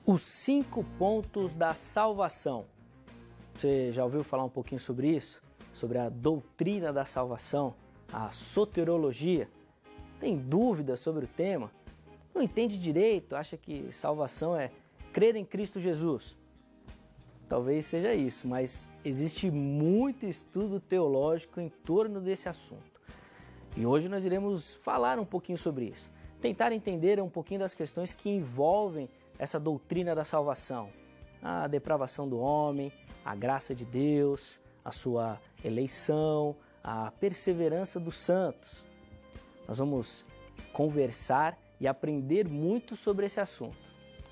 Os 5 pontos da salvação. Você já ouviu falar um pouquinho sobre isso? Sobre a doutrina da salvação, a soteriologia? Tem dúvidas sobre o tema? Não entende direito? Acha que salvação é crer em Cristo Jesus? Talvez seja isso, mas existe muito estudo teológico em torno desse assunto. E hoje nós iremos falar um pouquinho sobre isso. Tentar entender um pouquinho das questões que envolvem essa doutrina da salvação. A depravação do homem, a graça de Deus, a sua eleição, a perseverança dos santos. Nós vamos conversar e aprender muito sobre esse assunto.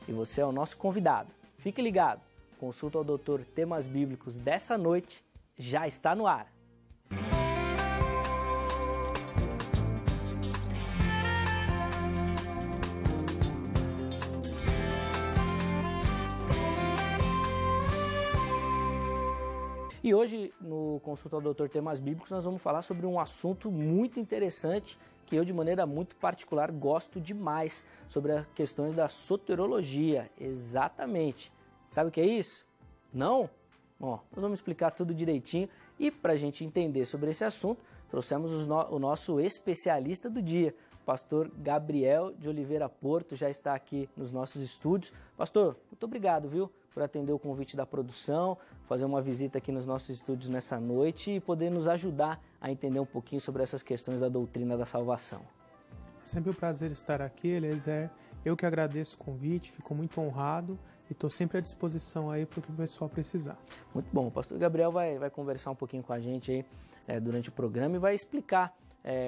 E você é o nosso convidado. Fique ligado. Consulta ao Doutor Temas Bíblicos dessa noite já está no ar. E hoje, no Consulta ao Doutor Temas Bíblicos, nós vamos falar sobre um assunto muito interessante que eu, de maneira muito particular, gosto demais, sobre as questões da soteriologia. Exatamente. Sabe o que é isso? Não? Bom, nós vamos explicar tudo direitinho e para a gente entender sobre esse assunto, trouxemos o nosso especialista do dia, pastor Gabriel de Oliveira Porto, já está aqui nos nossos estúdios. Pastor, muito obrigado, viu, por atender o convite da produção, fazer uma visita aqui nos nossos estúdios nessa noite e poder nos ajudar a entender um pouquinho sobre essas questões da doutrina da salvação. É sempre um prazer estar aqui, Eliezer. Eu que agradeço o convite, fico muito honrado e estou sempre à disposição aí para o que o pessoal precisar. Muito bom. O pastor Gabriel vai conversar um pouquinho com a gente aí, durante o programa e vai explicar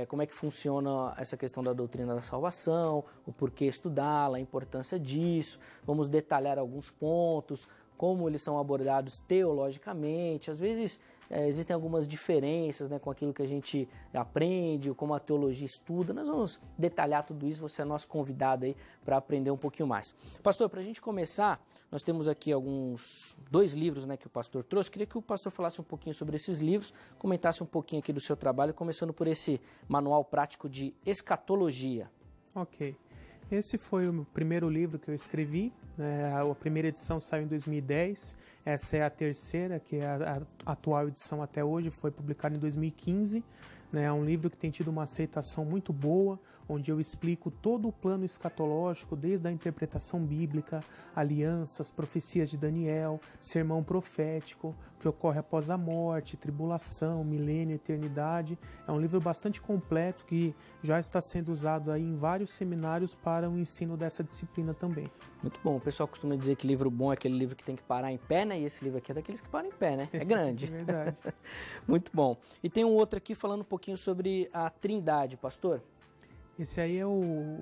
como é que funciona essa questão da doutrina da salvação, o porquê estudá-la, a importância disso. Vamos detalhar alguns pontos, como eles são abordados teologicamente. Às vezes existem algumas diferenças, né, com aquilo que a gente aprende, como a teologia estuda. Nós vamos detalhar tudo isso, você é nosso convidado aí para aprender um pouquinho mais. Pastor, para a gente começar, nós temos aqui dois livros, né, que o pastor trouxe. Queria que o pastor falasse um pouquinho sobre esses livros, comentasse um pouquinho aqui do seu trabalho, começando por esse manual prático de escatologia. Ok. Esse foi o primeiro livro que eu escrevi, a primeira edição saiu em 2010, essa é a terceira, que é a atual edição até hoje, foi publicada em 2015. É um livro que tem tido uma aceitação muito boa, onde eu explico todo o plano escatológico, desde a interpretação bíblica, alianças, profecias de Daniel, sermão profético, o que ocorre após a morte, tribulação, milênio, eternidade. É um livro bastante completo que já está sendo usado aí em vários seminários para o ensino dessa disciplina também. Muito bom. O pessoal costuma dizer que livro bom é aquele livro que tem que parar em pé, né? E esse livro aqui é daqueles que param em pé, né? É grande. É verdade. Muito bom. E tem um outro aqui falando um pouquinho sobre a Trindade, pastor. Esse aí eu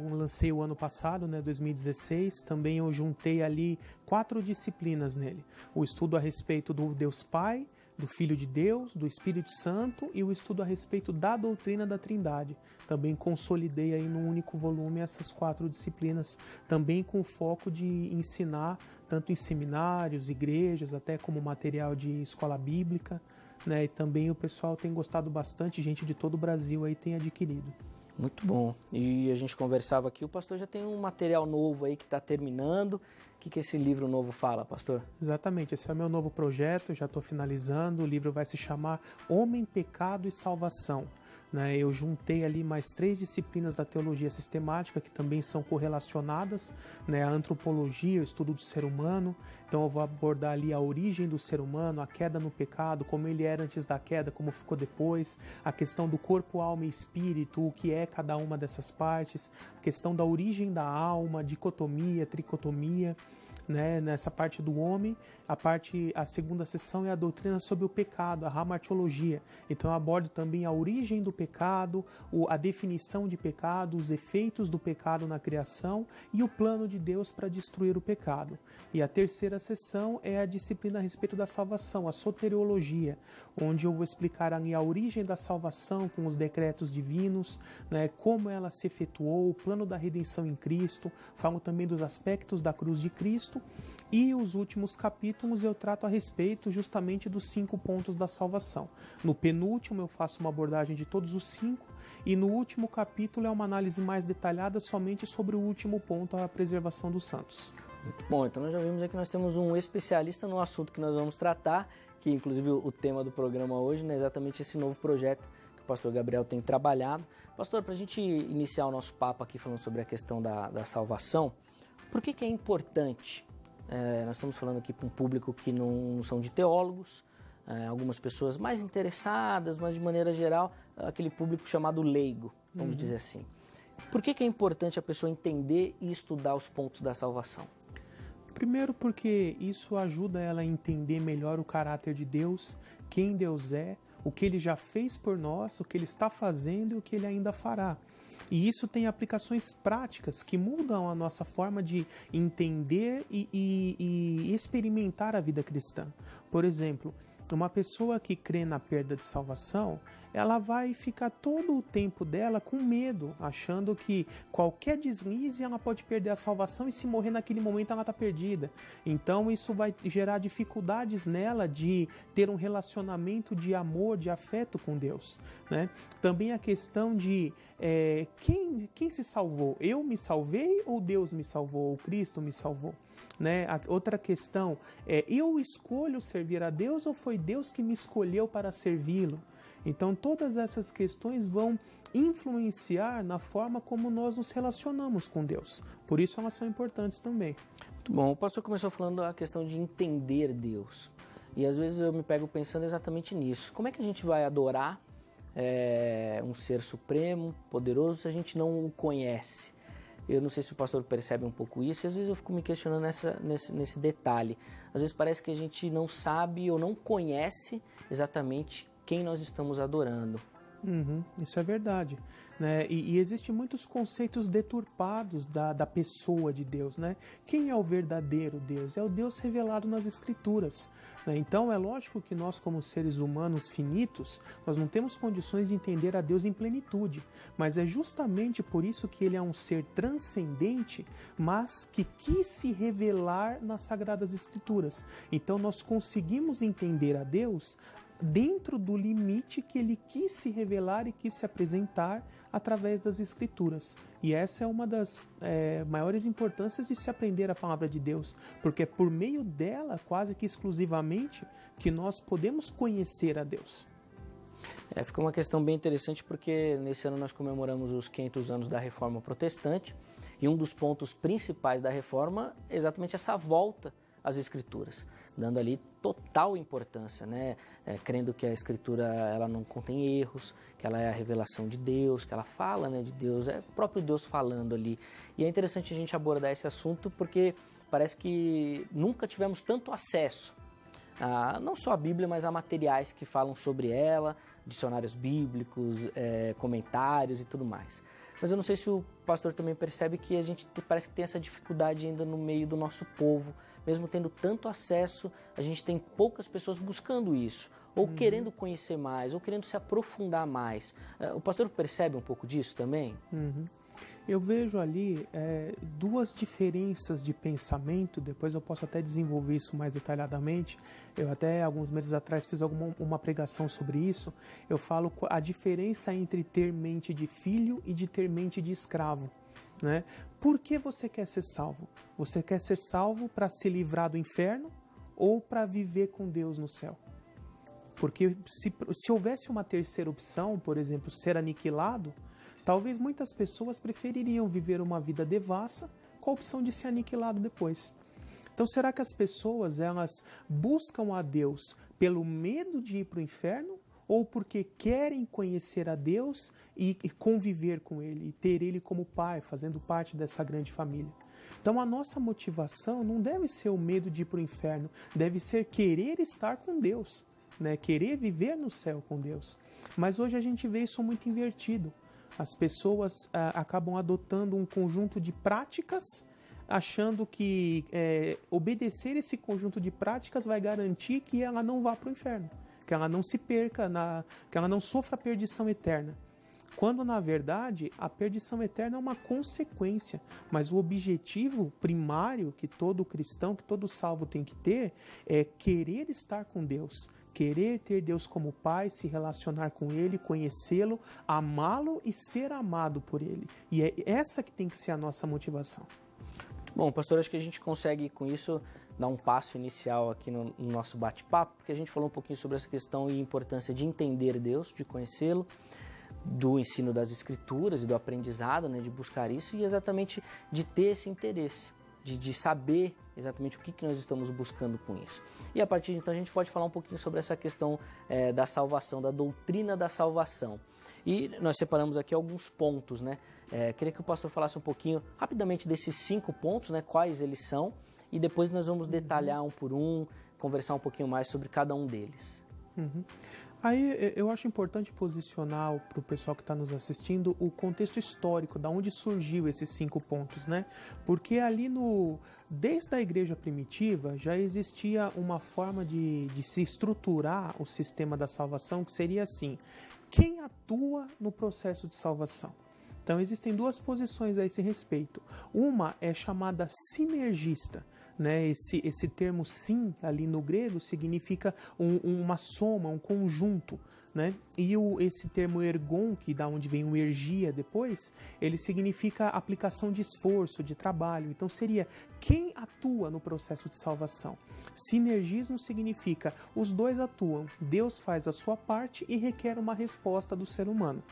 lancei o ano passado, 2016. Também eu juntei ali 4 disciplinas nele. O estudo a respeito do Deus Pai, do Filho de Deus, do Espírito Santo e o estudo a respeito da doutrina da Trindade. Também consolidei aí num único volume essas 4 disciplinas, também com o foco de ensinar tanto em seminários, igrejas, até como material de escola bíblica, e também o pessoal tem gostado bastante, gente de todo o Brasil aí tem adquirido. Muito bom. E a gente conversava aqui, o pastor já tem um material novo aí que está terminando. O que esse livro novo fala, pastor? Exatamente, esse é o meu novo projeto, já estou finalizando. O livro vai se chamar Homem, Pecado e Salvação. Eu juntei ali mais 3 disciplinas da teologia sistemática que também são correlacionadas, a antropologia, o estudo do ser humano. Então eu vou abordar ali a origem do ser humano, a queda no pecado, como ele era antes da queda, como ficou depois, a questão do corpo, alma e espírito, o que é cada uma dessas partes, a questão da origem da alma, dicotomia, tricotomia, nessa parte do homem. A segunda sessão é a doutrina sobre o pecado, a hamartiologia. Então eu abordo também a origem do pecado, a definição de pecado, os efeitos do pecado na criação e o plano de Deus para destruir o pecado. E a terceira sessão é a disciplina a respeito da salvação, a soteriologia, onde eu vou explicar a origem da salvação com os decretos divinos, como ela se efetuou, o plano da redenção em Cristo. Falo também dos aspectos da cruz de Cristo. E os últimos capítulos eu trato a respeito justamente dos 5 pontos da salvação. No penúltimo eu faço uma abordagem de todos os 5 e no último capítulo é uma análise mais detalhada somente sobre o último ponto, a preservação dos santos. Muito bom, então nós já vimos aqui que nós temos um especialista no assunto que nós vamos tratar, que inclusive o tema do programa hoje, né, é exatamente esse novo projeto que o pastor Gabriel tem trabalhado. Pastor, para a gente iniciar o nosso papo aqui falando sobre a questão da salvação, por que é importante? Nós estamos falando aqui para um público que não são de teólogos, algumas pessoas mais interessadas, mas de maneira geral, aquele público chamado leigo, vamos dizer assim. Por que é importante a pessoa entender e estudar os pontos da salvação? Primeiro porque isso ajuda ela a entender melhor o caráter de Deus, quem Deus é, o que Ele já fez por nós, o que Ele está fazendo e o que Ele ainda fará. E isso tem aplicações práticas que mudam a nossa forma de entender e experimentar a vida cristã. Por exemplo, uma pessoa que crê na perda de salvação, ela vai ficar todo o tempo dela com medo, achando que qualquer deslize ela pode perder a salvação e se morrer naquele momento ela está perdida. Então isso vai gerar dificuldades nela de ter um relacionamento de amor, de afeto com Deus, né? Também a questão de quem se salvou? Eu me salvei ou Deus me salvou? Ou Cristo me salvou? Né? Outra questão eu escolho servir a Deus ou foi Deus que me escolheu para servi-lo? Então todas essas questões vão influenciar na forma como nós nos relacionamos com Deus. Por isso elas são importantes também. Muito bom, o pastor começou falando a questão de entender Deus. E às vezes eu me pego pensando exatamente nisso. Como é que a gente vai adorar um ser supremo, poderoso, se a gente não o conhece? Eu não sei se o pastor percebe um pouco isso, e às vezes eu fico me questionando nesse detalhe. Às vezes parece que a gente não sabe ou não conhece exatamente quem nós estamos adorando. Isso é verdade, né? E existem muitos conceitos deturpados da pessoa de Deus, né? Quem é o verdadeiro Deus? É o Deus revelado nas Escrituras, né? Então é lógico que nós, como seres humanos finitos, nós não temos condições de entender a Deus em plenitude, mas é justamente por isso que Ele é um ser transcendente, mas que quis se revelar nas Sagradas Escrituras. Então nós conseguimos entender a Deus dentro do limite que Ele quis se revelar e quis se apresentar através das Escrituras. E essa é uma das maiores importâncias de se aprender a palavra de Deus, porque é por meio dela, quase que exclusivamente, que nós podemos conhecer a Deus. Fica uma questão bem interessante porque nesse ano nós comemoramos os 500 anos da Reforma Protestante e um dos pontos principais da Reforma é exatamente essa volta às Escrituras, dando ali total importância, né? Crendo que a Escritura ela não contém erros, que ela é a revelação de Deus, que ela fala, né, de Deus, é o próprio Deus falando ali. E é interessante a gente abordar esse assunto porque parece que nunca tivemos tanto acesso não só a Bíblia, mas a materiais que falam sobre ela, dicionários bíblicos, comentários e tudo mais. Mas eu não sei se o pastor também percebe que a gente parece que tem essa dificuldade ainda no meio do nosso povo, mesmo tendo tanto acesso, a gente tem poucas pessoas buscando isso, ou querendo conhecer mais, ou querendo se aprofundar mais. O pastor percebe um pouco disso também? Eu vejo ali duas diferenças de pensamento, depois eu posso até desenvolver isso mais detalhadamente. Eu até alguns meses atrás fiz uma pregação sobre isso. Eu falo a diferença entre ter mente de filho e de ter mente de escravo, né? Por que você quer ser salvo? Você quer ser salvo para se livrar do inferno ou para viver com Deus no céu? Porque se houvesse uma terceira opção, por exemplo, ser aniquilado, talvez muitas pessoas prefeririam viver uma vida devassa com a opção de ser aniquilado depois. Então, será que as pessoas elas buscam a Deus pelo medo de ir para o inferno ou porque querem conhecer a Deus e conviver com Ele, e ter Ele como Pai, fazendo parte dessa grande família? Então, a nossa motivação não deve ser o medo de ir para o inferno, deve ser querer estar com Deus, né? Querer viver no céu com Deus. Mas hoje a gente vê isso muito invertido. As pessoas acabam adotando um conjunto de práticas, achando que obedecer esse conjunto de práticas vai garantir que ela não vá para o inferno, que ela não se perca, que ela não sofra a perdição eterna. Quando, na verdade, a perdição eterna é uma consequência, mas o objetivo primário que todo cristão, que todo salvo tem que ter é querer estar com Deus, querer ter Deus como Pai, se relacionar com Ele, conhecê-lo, amá-lo e ser amado por Ele. E é essa que tem que ser a nossa motivação. Muito Bom, pastor, acho que a gente consegue com isso dar um passo inicial aqui no nosso bate-papo, porque a gente falou um pouquinho sobre essa questão e importância de entender Deus, de conhecê-lo, do ensino das Escrituras e do aprendizado, né, de buscar isso e exatamente de ter esse interesse, de saber exatamente o que nós estamos buscando com isso. E a partir de então a gente pode falar um pouquinho sobre essa questão da salvação, da doutrina da salvação. E nós separamos aqui alguns pontos, né? Queria que o pastor falasse um pouquinho rapidamente desses 5 pontos, né? Quais eles são, e depois nós vamos detalhar um por um, conversar um pouquinho mais sobre cada um deles. Uhum. Aí eu acho importante posicionar para o pessoal que está nos assistindo o contexto histórico, da onde surgiu esses 5 pontos, né? Porque ali desde a igreja primitiva já existia uma forma de se estruturar o sistema da salvação que seria assim: quem atua no processo de salvação? Então existem 2 posições a esse respeito. Uma é chamada sinergista. Né, esse termo sim ali no grego significa uma soma, um conjunto, né? E esse termo ergon, que da onde vem o ergia depois, ele significa aplicação de esforço, de trabalho. Então seria quem atua no processo de salvação. Sinergismo significa os 2 atuam, Deus faz a sua parte e requer uma resposta do ser humano.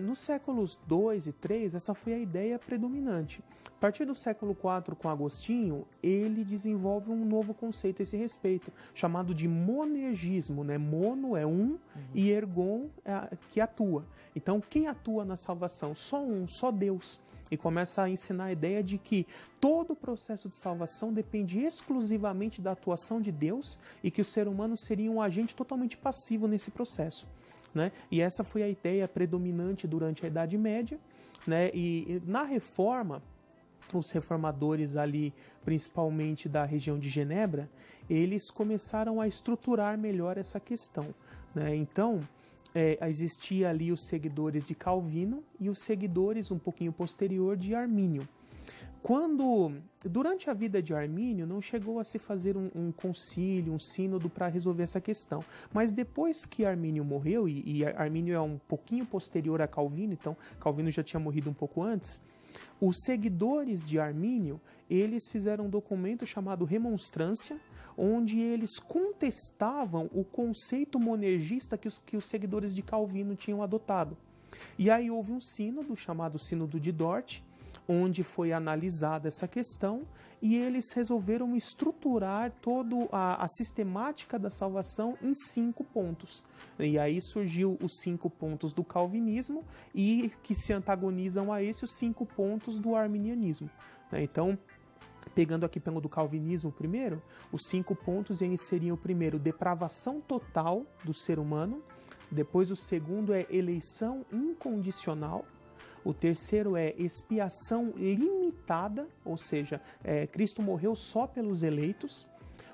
Nos séculos 2 e 3, essa foi a ideia predominante. A partir do século 4, com Agostinho, ele desenvolve um novo conceito a esse respeito, chamado de monergismo, né? Mono é e ergon é que atua. Então, quem atua na salvação? Só só Deus. E começa a ensinar a ideia de que todo o processo de salvação depende exclusivamente da atuação de Deus e que o ser humano seria um agente totalmente passivo nesse processo. Né? E essa foi a ideia predominante durante a Idade Média, né? E na Reforma, os reformadores ali, principalmente da região de Genebra, eles começaram a estruturar melhor essa questão, né? Então, existia ali os seguidores de Calvino e os seguidores um pouquinho posterior de Armínio. Durante a vida de Armínio, não chegou a se fazer um concílio, um sínodo para resolver essa questão. Mas depois que Armínio morreu, e Armínio é um pouquinho posterior a Calvino, então Calvino já tinha morrido um pouco antes, os seguidores de Armínio, eles fizeram um documento chamado Remonstrância, onde eles contestavam o conceito monergista que os seguidores de Calvino tinham adotado. E aí houve um sínodo, chamado Sínodo de Dort, onde foi analisada essa questão e eles resolveram estruturar toda a sistemática da salvação em 5 pontos. E aí surgiu os 5 pontos do calvinismo e que se antagonizam a esses os 5 pontos do arminianismo. Então, pegando aqui pelo do calvinismo primeiro, os 5 pontos eles seriam o primeiro, depravação total do ser humano, depois o segundo é eleição incondicional, o terceiro é expiação limitada, ou seja, Cristo morreu só pelos eleitos.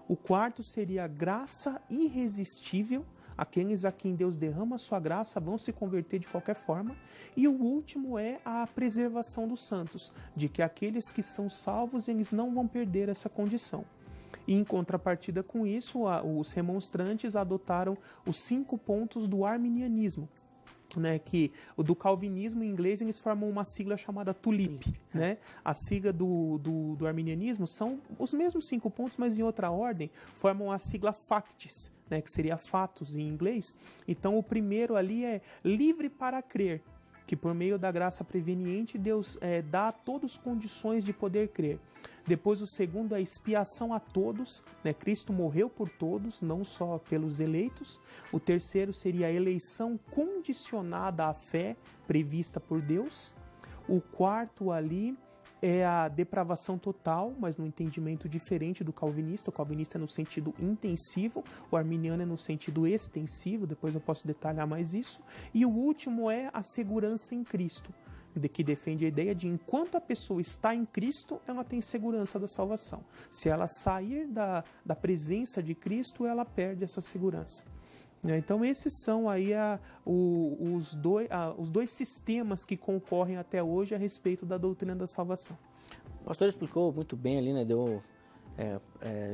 O quarto seria graça irresistível, aqueles a quem Deus derrama a sua graça vão se converter de qualquer forma. E o último é a preservação dos santos, de que aqueles que são salvos, eles não vão perder essa condição. E em contrapartida com isso, os remonstrantes adotaram os 5 pontos do arminianismo, né, que o do calvinismo em inglês eles formam uma sigla chamada TULIP, né? A sigla do arminianismo são os mesmos 5 pontos, mas em outra ordem, formam a sigla FACTS, né, que seria fatos em inglês. Então o primeiro ali é livre para crer, que por meio da graça preveniente Deus dá a todos condições de poder crer. Depois o segundo é expiação a todos, né? Cristo morreu por todos, não só pelos eleitos. O terceiro seria a eleição condicionada à fé prevista por Deus. O quarto ali é a depravação total, mas no entendimento diferente do calvinista. O calvinista é no sentido intensivo, o arminiano é no sentido extensivo, depois eu posso detalhar mais isso. E o último é a segurança em Cristo, que defende a ideia de enquanto a pessoa está em Cristo, ela tem segurança da salvação. Se ela sair da presença de Cristo, ela perde essa segurança. Então esses são aí os dois sistemas que concorrem até hoje a respeito da doutrina da salvação. O pastor explicou muito bem ali, né?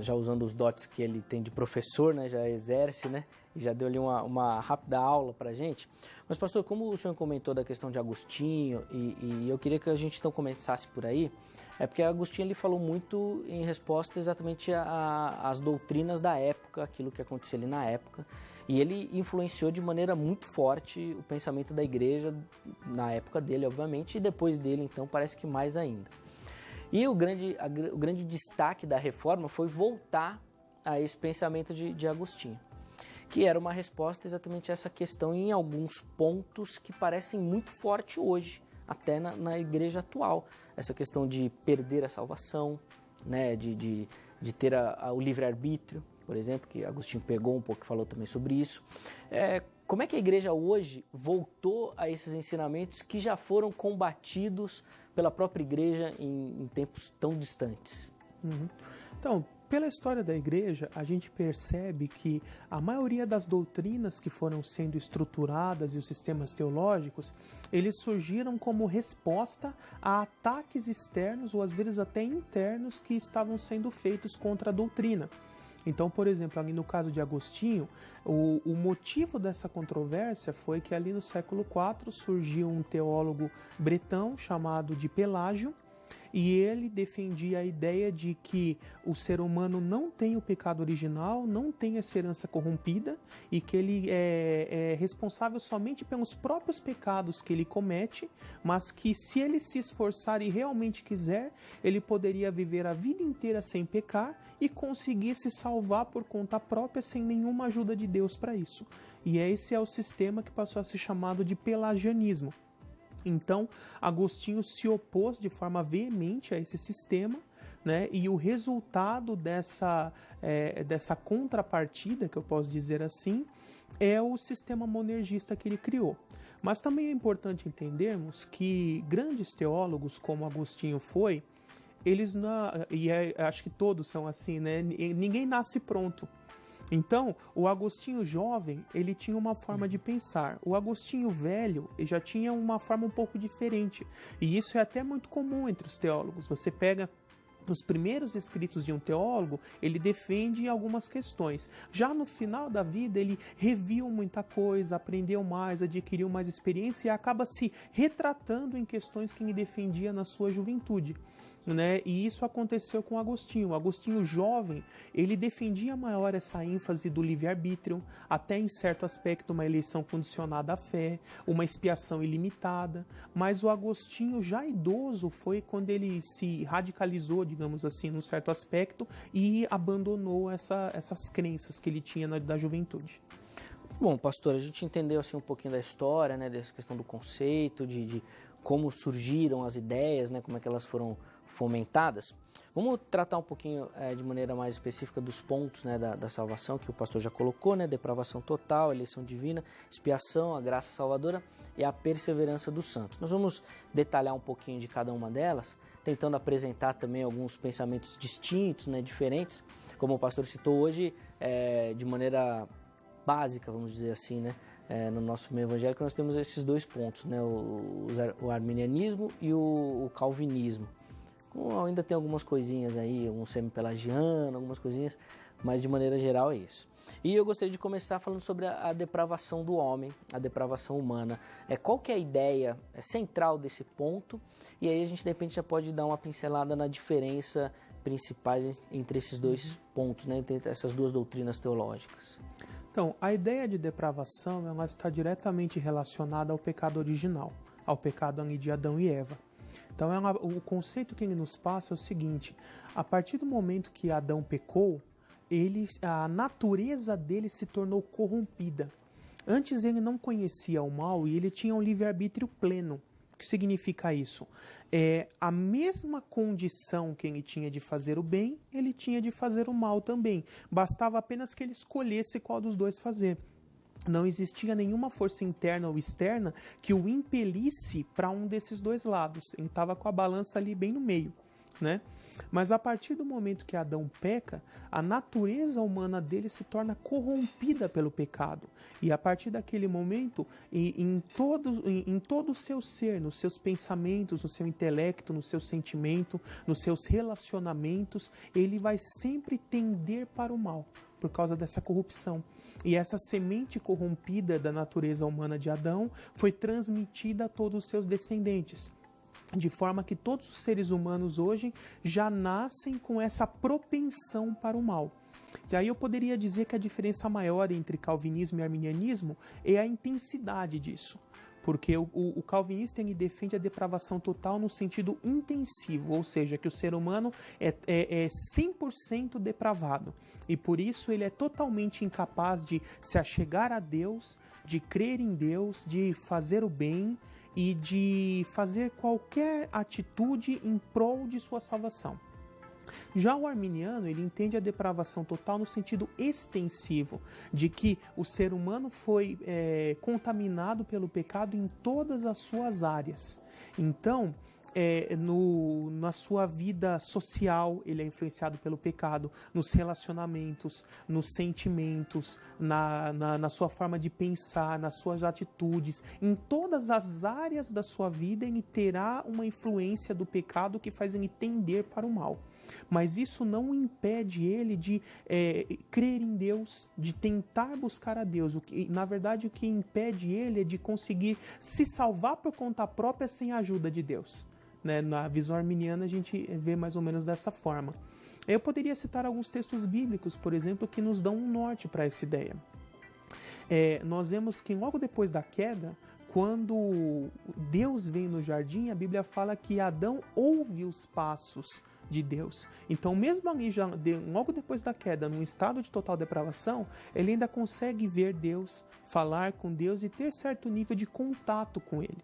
Já usando os dotes que ele tem de professor, né? Já exerce, né? e já deu ali uma rápida aula para a gente. Mas, pastor, como o senhor comentou da questão de Agostinho, e eu queria que a gente então começasse por aí, é porque Agostinho ele falou muito em resposta exatamente às doutrinas da época, aquilo que acontecia ali na época, e ele influenciou de maneira muito forte o pensamento da igreja na época dele, obviamente, e depois dele, então, parece que mais ainda. E o grande destaque da reforma foi voltar a esse pensamento de Agostinho, que era uma resposta exatamente a essa questão em alguns pontos que parecem muito forte hoje, até na igreja atual. Essa questão de perder a salvação, né, de ter o livre-arbítrio, por exemplo, que Agostinho pegou um pouco e falou também sobre isso. Como é que a igreja hoje voltou a esses ensinamentos que já foram combatidos pela própria igreja em tempos tão distantes? Então, pela história da igreja, a gente percebe que a maioria das doutrinas que foram sendo estruturadas e os sistemas teológicos, eles surgiram como resposta a ataques externos ou às vezes até internos que estavam sendo feitos contra a doutrina. Então, por exemplo, ali no caso de Agostinho, o motivo dessa controvérsia foi que ali no século IV surgiu um teólogo bretão chamado de Pelágio, e ele defendia a ideia de que o ser humano não tem o pecado original, não tem essa herança corrompida e que ele é responsável somente pelos próprios pecados que ele comete, mas que se ele se esforçar e realmente quiser, ele poderia viver a vida inteira sem pecar e conseguir se salvar por conta própria sem nenhuma ajuda de Deus para isso. E esse é o sistema que passou a ser chamado de pelagianismo. Então, Agostinho se opôs de forma veemente a esse sistema, né? E o resultado dessa contrapartida, que eu posso dizer assim, é o sistema monergista que ele criou. Mas também é importante entendermos que grandes teólogos, como Agostinho foi, eles acho que todos são assim, né? Ninguém nasce pronto. Então, o Agostinho jovem, ele tinha uma forma de pensar. O Agostinho velho já tinha uma forma um pouco diferente. E isso é até muito comum entre os teólogos. Você pega os primeiros escritos de um teólogo, ele defende algumas questões. Já no final da vida, ele reviu muita coisa, aprendeu mais, adquiriu mais experiência e acaba se retratando em questões que ele defendia na sua juventude. Né? E isso aconteceu com Agostinho. O Agostinho jovem, ele defendia maior essa ênfase do livre-arbítrio, até em certo aspecto uma eleição condicionada à fé, uma expiação ilimitada, mas o Agostinho já idoso foi quando ele se radicalizou, digamos assim, num certo aspecto e abandonou essas crenças que ele tinha da juventude. Bom, pastor, a gente entendeu assim um pouquinho da história, né, dessa questão do conceito, de como surgiram as ideias, né, como é que elas foram fomentadas. Vamos tratar um pouquinho de maneira mais específica dos pontos, né, da salvação que o pastor já colocou, né, depravação total, eleição divina, expiação, a graça salvadora e a perseverança dos santos. Nós vamos detalhar um pouquinho de cada uma delas, tentando apresentar também alguns pensamentos distintos, né, diferentes, como o pastor citou hoje, de maneira básica, vamos dizer assim, né, no nosso meio evangélico nós temos esses dois pontos, né, o arminianismo e o calvinismo. Ainda tem algumas coisinhas aí, um semi-pelagiano, algumas coisinhas, mas de maneira geral é isso. E eu gostaria de começar falando sobre a depravação do homem, a depravação humana. Qual que é a ideia central desse ponto? E aí a gente de repente já pode dar uma pincelada na diferença principais entre esses dois pontos, né, entre essas duas doutrinas teológicas. Então, a ideia de depravação ela está diretamente relacionada ao pecado original, ao pecado ali de Adão e Eva. Então, o conceito que ele nos passa é o seguinte: a partir do momento que Adão pecou, a natureza dele se tornou corrompida. Antes ele não conhecia o mal e ele tinha um livre-arbítrio pleno. O que significa isso? A mesma condição que ele tinha de fazer o bem, ele tinha de fazer o mal também. Bastava apenas que ele escolhesse qual dos dois fazer. Não existia nenhuma força interna ou externa que o impelisse para um desses dois lados. Ele estava com a balança ali bem no meio, né? Mas a partir do momento que Adão peca, a natureza humana dele se torna corrompida pelo pecado. E a partir daquele momento, em todo o seu ser, nos seus pensamentos, no seu intelecto, no seu sentimento, nos seus relacionamentos, ele vai sempre tender para o mal. por causa dessa corrupção. E essa semente corrompida da natureza humana de Adão foi transmitida a todos os seus descendentes. De forma que todos os seres humanos hoje já nascem com essa propensão para o mal. E aí eu poderia dizer que a diferença maior entre calvinismo e arminianismo é a intensidade disso. Porque o calvinista ele defende a depravação total no sentido intensivo, ou seja, que o ser humano é 100% depravado. E por isso ele é totalmente incapaz de se achegar a Deus, de crer em Deus, de fazer o bem e de fazer qualquer atitude em prol de sua salvação. Já o arminiano, ele entende a depravação total no sentido extensivo, de que o ser humano foi contaminado pelo pecado em todas as suas áreas. Então, na sua vida social, ele é influenciado pelo pecado, nos relacionamentos, nos sentimentos, na sua forma de pensar, nas suas atitudes, em todas as áreas da sua vida ele terá uma influência do pecado que faz ele tender para o mal. Mas isso não impede ele de crer em Deus, de tentar buscar a Deus. Na verdade, o que impede ele é de conseguir se salvar por conta própria sem a ajuda de Deus. Né? Na visão arminiana a gente vê mais ou menos dessa forma. Eu poderia citar alguns textos bíblicos, por exemplo, que nos dão um norte para essa ideia. Nós vemos que logo depois da queda, quando Deus vem no jardim, a Bíblia fala que Adão ouve os passos de Deus. Então, mesmo ali, logo depois da queda, num estado de total depravação, ele ainda consegue ver Deus, falar com Deus e ter certo nível de contato com ele.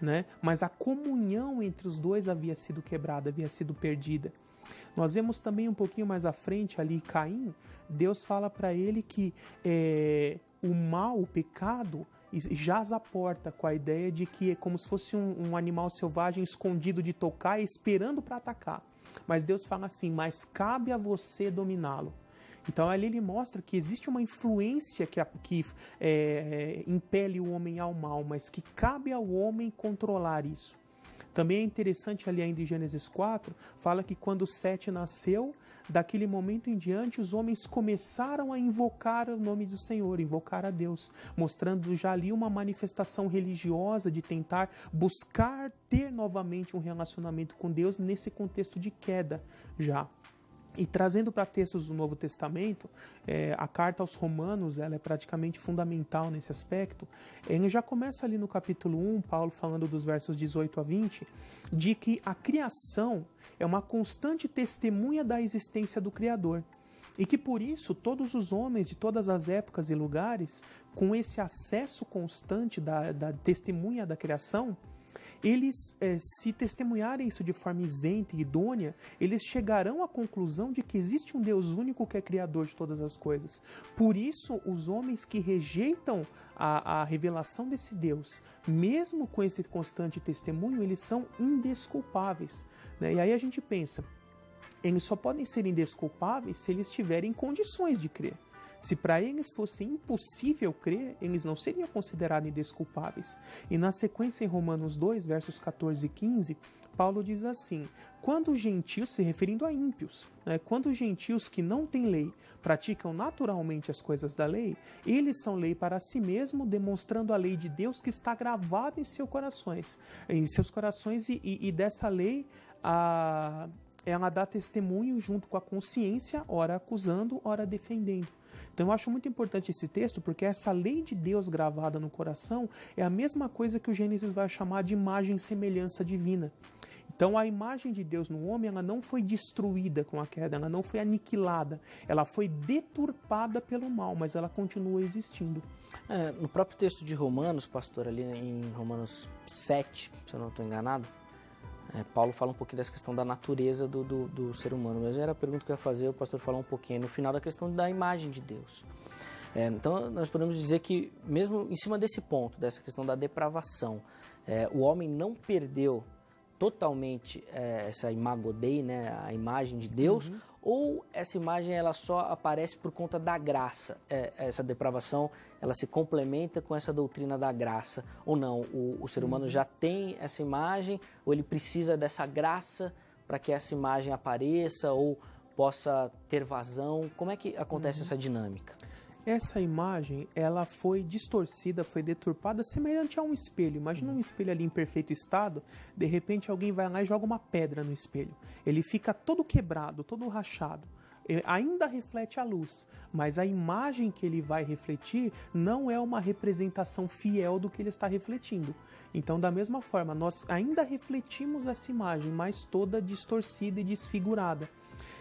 Né? Mas a comunhão entre os dois havia sido quebrada, havia sido perdida. Nós vemos também um pouquinho mais à frente ali Caim, Deus fala para ele que o mal, o pecado, jaz à porta, com a ideia de que é como se fosse um animal selvagem escondido de tocar, esperando para atacar. Mas Deus fala assim, mas cabe a você dominá-lo. Então ali ele mostra que existe uma influência que impele o homem ao mal, mas que cabe ao homem controlar isso. Também é interessante ali ainda em Gênesis 4, fala que quando Sete nasceu, daquele momento em diante os homens começaram a invocar o nome do Senhor, invocar a Deus, mostrando já ali uma manifestação religiosa de tentar buscar ter novamente um relacionamento com Deus nesse contexto de queda já. E trazendo para textos do Novo Testamento, a carta aos Romanos ela é praticamente fundamental nesse aspecto. Ele já começa ali no capítulo 1, Paulo falando dos versos 18 a 20, de que a criação é uma constante testemunha da existência do Criador. E que por isso todos os homens de todas as épocas e lugares, com esse acesso constante da testemunha da criação, eles, se testemunharem isso de forma isenta e idônea, eles chegarão à conclusão de que existe um Deus único que é criador de todas as coisas. Por isso, os homens que rejeitam a revelação desse Deus, mesmo com esse constante testemunho, eles são indesculpáveis. Né? E aí a gente pensa, eles só podem ser indesculpáveis se eles tiverem condições de crer. Se para eles fosse impossível crer, eles não seriam considerados indesculpáveis. E na sequência em Romanos 2, versos 14 e 15, Paulo diz assim, quando os gentios, se referindo a ímpios, quando os gentios que não têm lei praticam naturalmente as coisas da lei, eles são lei para si mesmos, demonstrando a lei de Deus que está gravada em seus corações. E dessa lei, ela dá testemunho junto com a consciência, ora acusando, ora defendendo. Então eu acho muito importante esse texto, porque essa lei de Deus gravada no coração é a mesma coisa que o Gênesis vai chamar de imagem e semelhança divina. Então a imagem de Deus no homem, ela não foi destruída com a queda, ela não foi aniquilada, ela foi deturpada pelo mal, mas ela continua existindo. No próprio texto de Romanos, pastor, ali em Romanos 7, se eu não estou enganado, Paulo fala um pouquinho dessa questão da natureza do ser humano. Mas era a pergunta que eu ia fazer, o pastor falou um pouquinho no final da questão da imagem de Deus. Então nós podemos dizer que mesmo em cima desse ponto, dessa questão da depravação, o homem não perdeu totalmente essa imago Dei, né, a imagem de Deus, ou essa imagem ela só aparece por conta da graça? Essa depravação ela se complementa com essa doutrina da graça, ou não? O ser humano já tem essa imagem, ou ele precisa dessa graça para que essa imagem apareça, ou possa ter vazão? Como é que acontece essa dinâmica? Essa imagem, ela foi distorcida, foi deturpada, semelhante a um espelho. Imagina um espelho ali em perfeito estado, de repente alguém vai lá e joga uma pedra no espelho. Ele fica todo quebrado, todo rachado. Ainda reflete a luz, mas a imagem que ele vai refletir não é uma representação fiel do que ele está refletindo. Então, da mesma forma, nós ainda refletimos essa imagem, mas toda distorcida e desfigurada.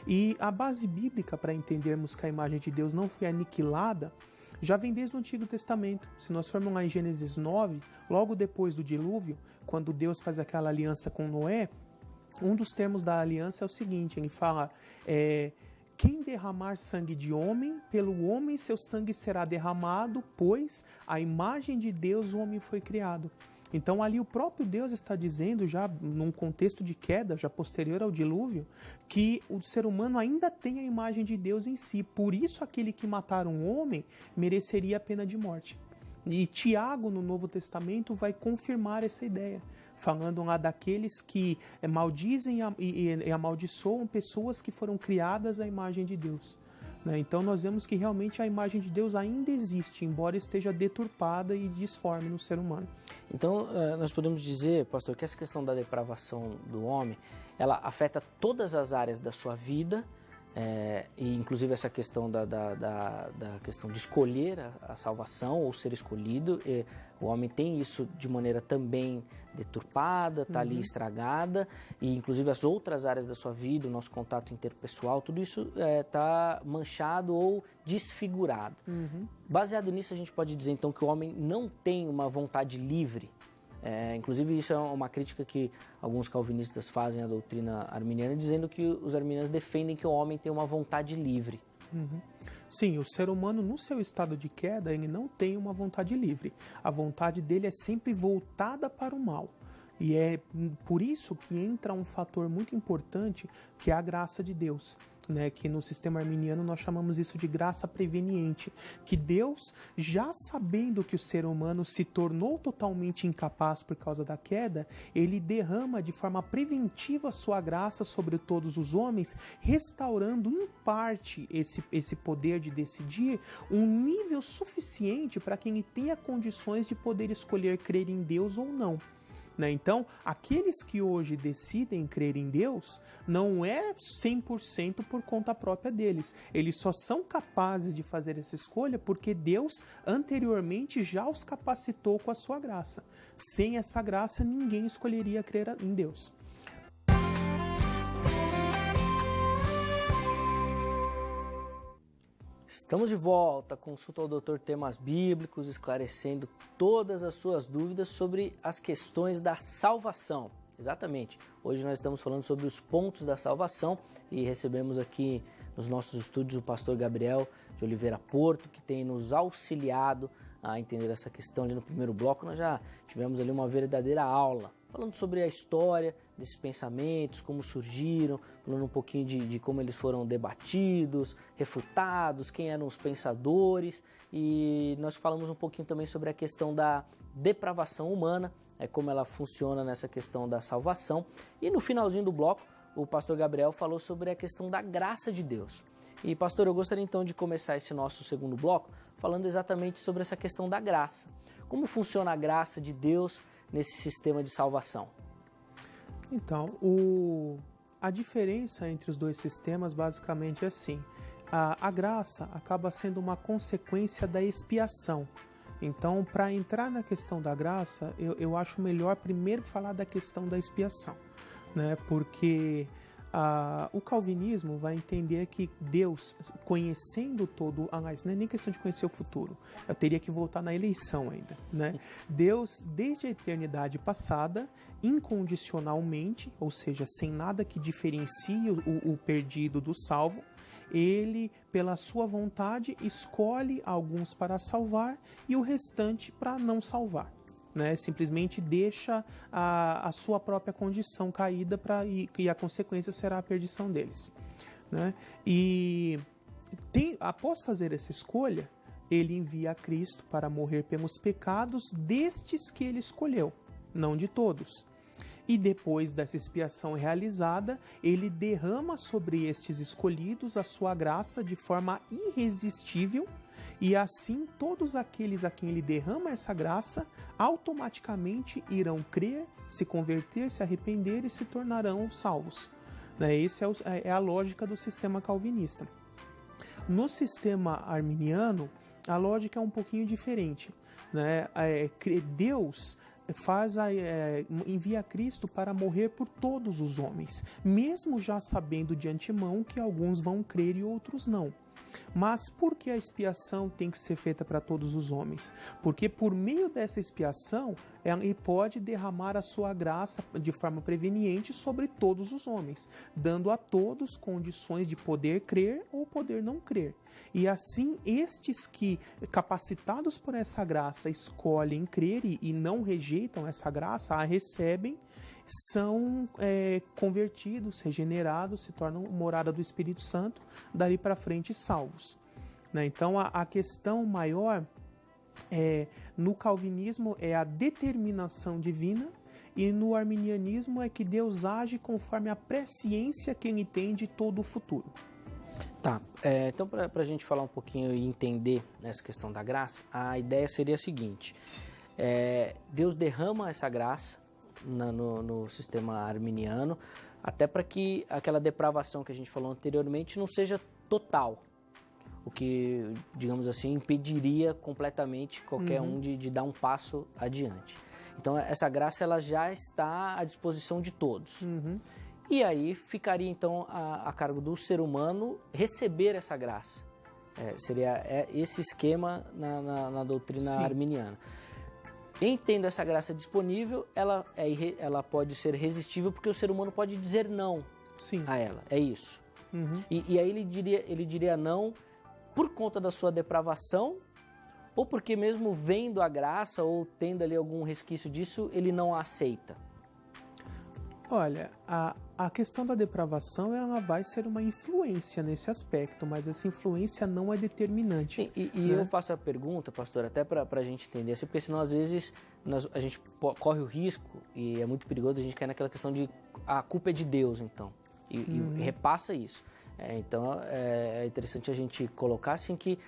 E a base bíblica para entendermos que a imagem de Deus não foi aniquilada já vem desde o Antigo Testamento. Se nós formos lá em Gênesis 9, logo depois do dilúvio, quando Deus faz aquela aliança com Noé, um dos termos da aliança é o seguinte, ele fala, quem derramar sangue de homem, pelo homem seu sangue será derramado, pois a imagem de Deus o homem foi criado. Então ali o próprio Deus está dizendo, já num contexto de queda, já posterior ao dilúvio, que o ser humano ainda tem a imagem de Deus em si. Por isso aquele que matar um homem mereceria a pena de morte. E Tiago, no Novo Testamento, vai confirmar essa ideia, falando lá daqueles que maldizem e amaldiçoam pessoas que foram criadas à imagem de Deus. Então nós vemos que realmente a imagem de Deus ainda existe, embora esteja deturpada e disforme no ser humano. Então nós podemos dizer, pastor, que essa questão da depravação do homem, ela afeta todas as áreas da sua vida, e inclusive essa questão da questão de escolher a salvação ou ser escolhido. O homem tem isso de maneira também deturpada, está ali estragada, e inclusive as outras áreas da sua vida, o nosso contato interpessoal, tudo isso está manchado ou desfigurado. Baseado nisso, a gente pode dizer então que o homem não tem uma vontade livre. Inclusive isso é uma crítica que alguns calvinistas fazem à doutrina arminiana, dizendo que os arminianos defendem que o homem tem uma vontade livre. Sim, o ser humano no seu estado de queda, ele não tem uma vontade livre. A vontade dele é sempre voltada para o mal. E é por isso que entra um fator muito importante, que é a graça de Deus. Que no sistema arminiano nós chamamos isso de graça preveniente, que Deus, já sabendo que o ser humano se tornou totalmente incapaz por causa da queda, ele derrama de forma preventiva a sua graça sobre todos os homens, restaurando em parte esse poder de decidir, um nível suficiente para que ele tenha condições de poder escolher crer em Deus ou não. Então, aqueles que hoje decidem crer em Deus, não é 100% por conta própria deles. Eles só são capazes de fazer essa escolha porque Deus anteriormente já os capacitou com a sua graça. Sem essa graça, ninguém escolheria crer em Deus. Estamos de volta, consulta ao Dr. Temas Bíblicos, esclarecendo todas as suas dúvidas sobre as questões da salvação. Exatamente, hoje nós estamos falando sobre os pontos da salvação e recebemos aqui nos nossos estúdios o pastor Gabriel de Oliveira Porto, que tem nos auxiliado a entender essa questão ali no primeiro bloco. Nós já tivemos ali uma verdadeira aula, falando sobre a história desses pensamentos, como surgiram, falando um pouquinho de como eles foram debatidos, refutados, quem eram os pensadores, e nós falamos um pouquinho também sobre a questão da depravação humana, como ela funciona nessa questão da salvação, e no finalzinho do bloco o pastor Gabriel falou sobre a questão da graça de Deus. E pastor, eu gostaria então de começar esse nosso segundo bloco falando exatamente sobre essa questão da graça. Como funciona a graça de Deus nesse sistema de salvação? Então, a diferença entre os dois sistemas basicamente é assim. A graça acaba sendo uma consequência da expiação. Então, para entrar na questão da graça, eu acho melhor primeiro falar da questão da expiação, porque o calvinismo vai entender que Deus, conhecendo todo... Aliás, não é nem questão de conhecer o futuro. Eu teria que voltar na eleição ainda. Deus, desde a eternidade passada, incondicionalmente, ou seja, sem nada que diferencie o perdido do salvo, ele, pela sua vontade, escolhe alguns para salvar e o restante para não salvar. Simplesmente deixa a sua própria condição caída e a consequência será a perdição deles. E após fazer essa escolha, ele envia a Cristo para morrer pelos pecados destes que ele escolheu, não de todos. E depois dessa expiação realizada, ele derrama sobre estes escolhidos a sua graça de forma irresistível, e assim todos aqueles a quem ele derrama essa graça automaticamente irão crer, se converter, se arrepender e se tornarão salvos. Essa é a lógica do sistema calvinista. No sistema arminiano, a lógica é um pouquinho diferente. Deus envia Cristo para morrer por todos os homens, mesmo já sabendo de antemão que alguns vão crer e outros não. Mas por que a expiação tem que ser feita para todos os homens? Porque por meio dessa expiação, ele pode derramar a sua graça de forma preveniente sobre todos os homens, dando a todos condições de poder crer ou poder não crer. E assim, estes que, capacitados por essa graça, escolhem crer e não rejeitam essa graça, a recebem, são convertidos, regenerados, se tornam morada do Espírito Santo, dali para frente salvos. Então a questão maior no calvinismo é a determinação divina, e no arminianismo é que Deus age conforme a presciência que ele tem de todo o futuro. Tá, então para a gente falar um pouquinho e entender essa questão da graça, a ideia seria a seguinte: Deus derrama essa graça no sistema arminiano, até para que aquela depravação que a gente falou anteriormente não seja total, o que, digamos assim, impediria completamente qualquer um de dar um passo adiante. Então essa graça ela já está à disposição de todos. E aí ficaria então a cargo do ser humano receber essa graça. Seria esse esquema na doutrina arminiana. Entendo essa graça disponível, ela pode ser resistível porque o ser humano pode dizer não a ela, é isso. E aí ele diria não por conta da sua depravação, ou porque mesmo vendo a graça ou tendo ali algum resquício disso, ele não a aceita. Olha, a questão da depravação ela vai ser uma influência nesse aspecto, mas essa influência não é determinante. Sim, e eu faço a pergunta, pastor, até para a gente entender, assim, porque senão às vezes a gente corre o risco, e é muito perigoso a gente cair naquela questão de a culpa é de Deus, então, e repassa isso. Então é interessante a gente colocar assim que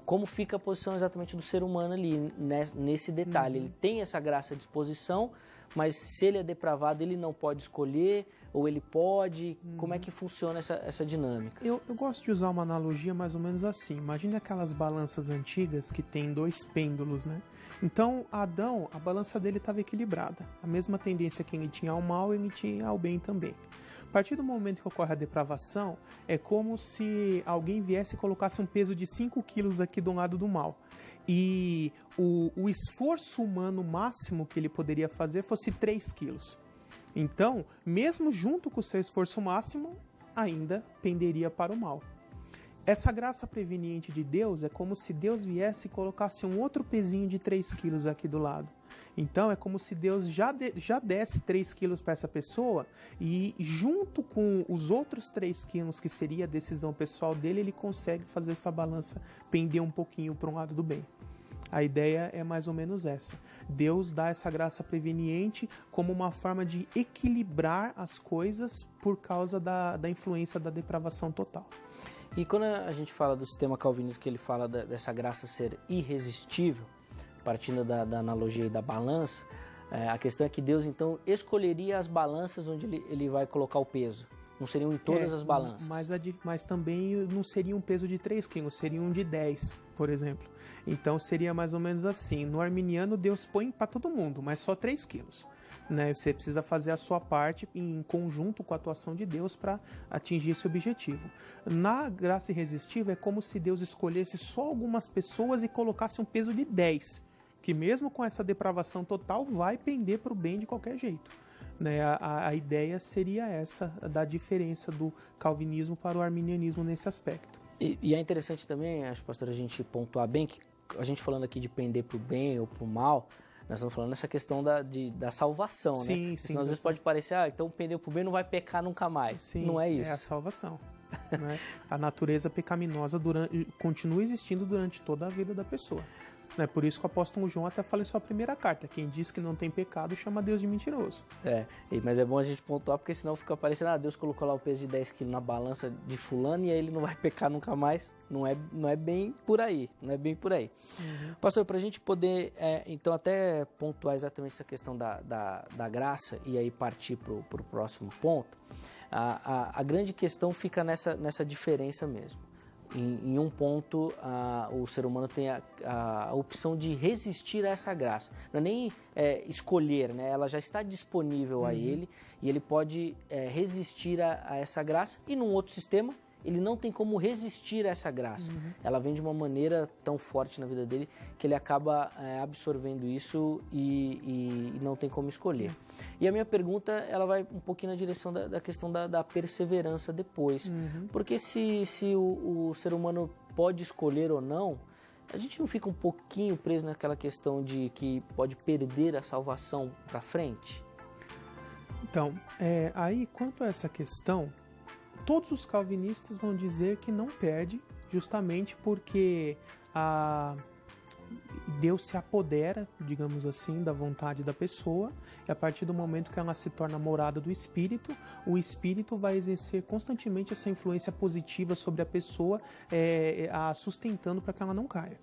como fica a posição exatamente do ser humano ali, nesse detalhe. Ele tem essa graça à disposição, mas se ele é depravado, ele não pode escolher, ou ele pode? Como é que funciona essa dinâmica? Eu gosto de usar uma analogia mais ou menos assim. Imagine aquelas balanças antigas que tem 2 pêndulos, né? Então, Adão, a balança dele estava equilibrada. A mesma tendência que ele tinha ao mal, ele tinha ao bem também. A partir do momento que ocorre a depravação, é como se alguém viesse e colocasse um peso de 5 quilos aqui do lado do mal. E o esforço humano máximo que ele poderia fazer fosse 3 quilos. Então, mesmo junto com o seu esforço máximo, ainda penderia para o mal. Essa graça preveniente de Deus é como se Deus viesse e colocasse um outro pezinho de 3 quilos aqui do lado. Então, é como se Deus já desse 3 quilos para essa pessoa e junto com os outros 3 quilos, que seria a decisão pessoal dele, ele consegue fazer essa balança pender um pouquinho para um lado do bem. A ideia é mais ou menos essa. Deus dá essa graça preveniente como uma forma de equilibrar as coisas por causa da influência da depravação total. E quando a gente fala do sistema calvinista, que ele fala dessa graça ser irresistível, partindo da analogia e da balança, a questão é que Deus então escolheria as balanças onde ele vai colocar o peso. Não seriam em todas as balanças. Mas também não seria um peso de 3 quilos, seria um de 10, por exemplo. Então seria mais ou menos assim. No arminiano, Deus põe para todo mundo, mas só 3 quilos. Né? Você precisa fazer a sua parte em conjunto com a atuação de Deus para atingir esse objetivo. Na graça irresistível, é como se Deus escolhesse só algumas pessoas e colocasse um peso de 10, que mesmo com essa depravação total, vai pender para o bem de qualquer jeito. Né? A ideia seria essa, da diferença do calvinismo para o arminianismo nesse aspecto. E é interessante também, acho, pastor, a gente pontuar bem que a gente falando aqui de pender para o bem ou para o mal, nós estamos falando nessa questão da salvação, sim, né? Sim, senão às vezes pode parecer, então pendeu para o bem não vai pecar nunca mais. Sim, não é isso. É a salvação. Né? A natureza pecaminosa continua existindo durante toda a vida da pessoa. Né? Por isso que o apóstolo João até fala em sua primeira carta: quem diz que não tem pecado chama Deus de mentiroso. Mas é bom a gente pontuar, porque senão fica parecendo, Deus colocou lá o peso de 10 quilos na balança de fulano e aí ele não vai pecar nunca mais. Não é bem por aí, Pastor, para a gente poder, então, até pontuar exatamente essa questão da graça e aí partir para o próximo ponto, a grande questão fica nessa diferença mesmo. Em um ponto, o ser humano tem a opção de resistir a essa graça. Não é nem escolher, né? Ela já está disponível a ele e ele pode resistir a essa graça. E num outro sistema, ele não tem como resistir a essa graça. Ela vem de uma maneira tão forte na vida dele que ele acaba absorvendo isso e não tem como escolher. E a minha pergunta, ela vai um pouquinho na direção da questão da perseverança depois. Porque se o ser humano pode escolher ou não, a gente não fica um pouquinho preso naquela questão de que pode perder a salvação para frente? Então, aí quanto a essa questão, todos os calvinistas vão dizer que não perde, justamente porque Deus se apodera, digamos assim, da vontade da pessoa, e a partir do momento que ela se torna morada do Espírito, o Espírito vai exercer constantemente essa influência positiva sobre a pessoa, a sustentando para que ela não caia.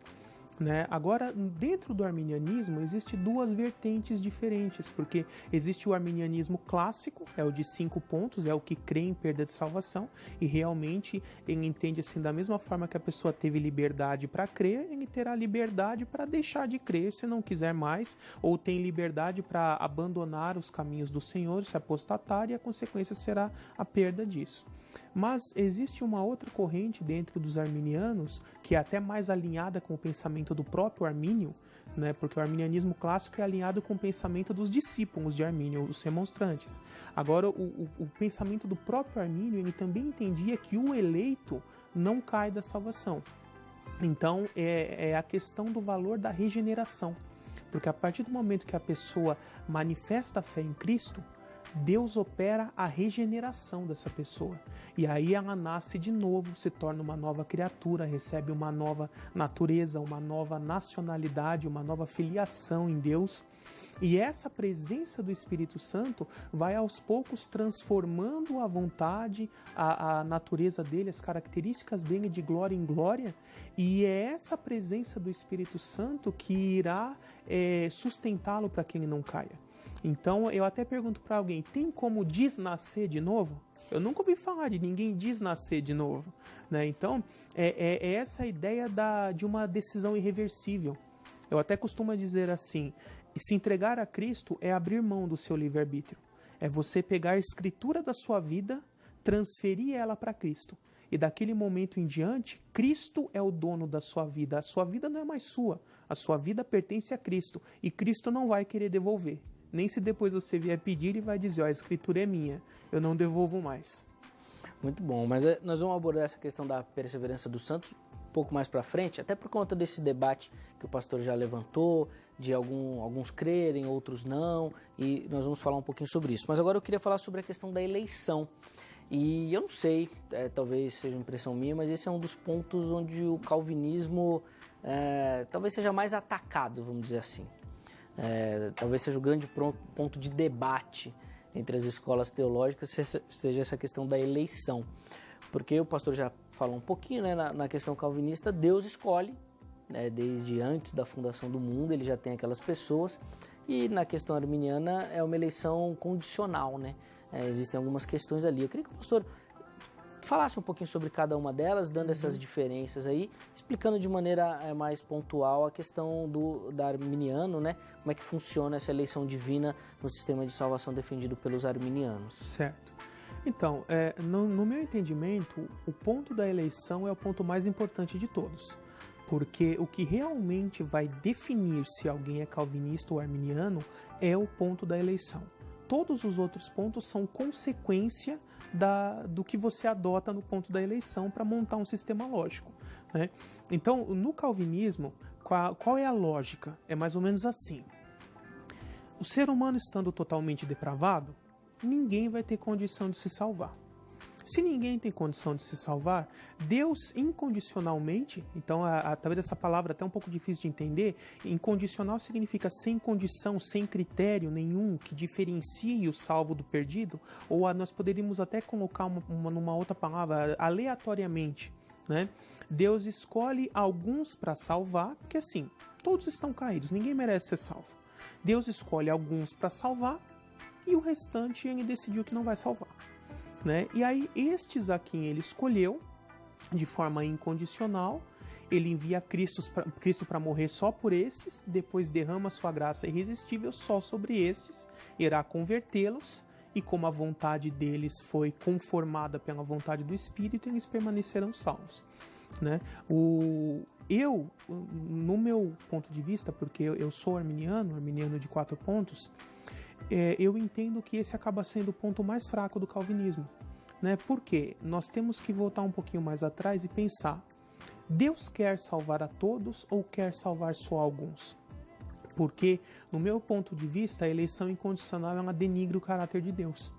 Né? Agora, dentro do arminianismo, existem duas vertentes diferentes, porque existe o arminianismo clássico, é o de 5 pontos, é o que crê em perda de salvação, e realmente ele entende assim, da mesma forma que a pessoa teve liberdade para crer, ele terá liberdade para deixar de crer se não quiser mais, ou tem liberdade para abandonar os caminhos do Senhor, se apostatar, e a consequência será a perda disso. Mas existe uma outra corrente dentro dos arminianos, que é até mais alinhada com o pensamento do próprio Armínio, né? Porque o arminianismo clássico é alinhado com o pensamento dos discípulos de Armínio, os remonstrantes. Agora, o pensamento do próprio Armínio, ele também entendia que o eleito não cai da salvação. Então, é a questão do valor da regeneração. Porque a partir do momento que a pessoa manifesta a fé em Cristo, Deus opera a regeneração dessa pessoa. E aí ela nasce de novo, se torna uma nova criatura, recebe uma nova natureza, uma nova nacionalidade, uma nova filiação em Deus. E essa presença do Espírito Santo vai aos poucos transformando a vontade, a natureza dele, as características dele de glória em glória. E é essa presença do Espírito Santo que irá sustentá-lo para que ele não caia. Então, eu até pergunto para alguém, tem como desnascer de novo? Eu nunca ouvi falar de ninguém desnascer de novo. Né? Então, é essa ideia de uma decisão irreversível. Eu até costumo dizer assim, se entregar a Cristo é abrir mão do seu livre-arbítrio. É você pegar a escritura da sua vida, transferir ela para Cristo. E daquele momento em diante, Cristo é o dono da sua vida. A sua vida não é mais sua. A sua vida pertence a Cristo. E Cristo não vai querer devolver. Nem se depois você vier pedir, ele vai dizer, a escritura é minha, eu não devolvo mais. Muito bom, mas nós vamos abordar essa questão da perseverança dos santos um pouco mais para frente, até por conta desse debate que o pastor já levantou, de alguns crerem, outros não, e nós vamos falar um pouquinho sobre isso. Mas agora eu queria falar sobre a questão da eleição. E eu não sei, talvez seja uma impressão minha, mas esse é um dos pontos onde o calvinismo talvez seja mais atacado, vamos dizer assim. Talvez seja o grande ponto de debate entre as escolas teológicas, seja essa questão da eleição. Porque o pastor já falou um pouquinho, né, na questão calvinista, Deus escolhe, né, desde antes da fundação do mundo, ele já tem aquelas pessoas, e na questão arminiana é uma eleição condicional, né? Existem algumas questões ali. Eu queria que o pastor falasse um pouquinho sobre cada uma delas, dando essas diferenças aí, explicando de maneira mais pontual a questão da arminiano, né? Como é que funciona essa eleição divina no sistema de salvação defendido pelos arminianos. Certo. Então, no meu entendimento, o ponto da eleição é o ponto mais importante de todos. Porque o que realmente vai definir se alguém é calvinista ou arminiano é o ponto da eleição. Todos os outros pontos são consequência do que você adota no ponto da eleição para montar um sistema lógico. Né? Então, no calvinismo, qual é a lógica? É mais ou menos assim. O ser humano estando totalmente depravado, ninguém vai ter condição de se salvar. Se ninguém tem condição de se salvar, Deus incondicionalmente, então talvez essa palavra até um pouco difícil de entender, incondicional significa sem condição, sem critério nenhum que diferencie o salvo do perdido, ou nós poderíamos até colocar numa outra palavra, aleatoriamente, né? Deus escolhe alguns para salvar, porque assim, todos estão caídos, ninguém merece ser salvo. Deus escolhe alguns para salvar e o restante ele decidiu que não vai salvar. Né? E aí, estes a quem ele escolheu, de forma incondicional, ele envia Cristo para morrer só por estes, depois derrama sua graça irresistível só sobre estes, irá convertê-los, e como a vontade deles foi conformada pela vontade do Espírito, eles permanecerão salvos. Né? No meu ponto de vista, porque eu sou arminiano de 4 pontos, eu entendo que esse acaba sendo o ponto mais fraco do calvinismo, né? Porque nós temos que voltar um pouquinho mais atrás e pensar, Deus quer salvar a todos ou quer salvar só alguns? Porque, no meu ponto de vista, a eleição incondicional ela denigra o caráter de Deus,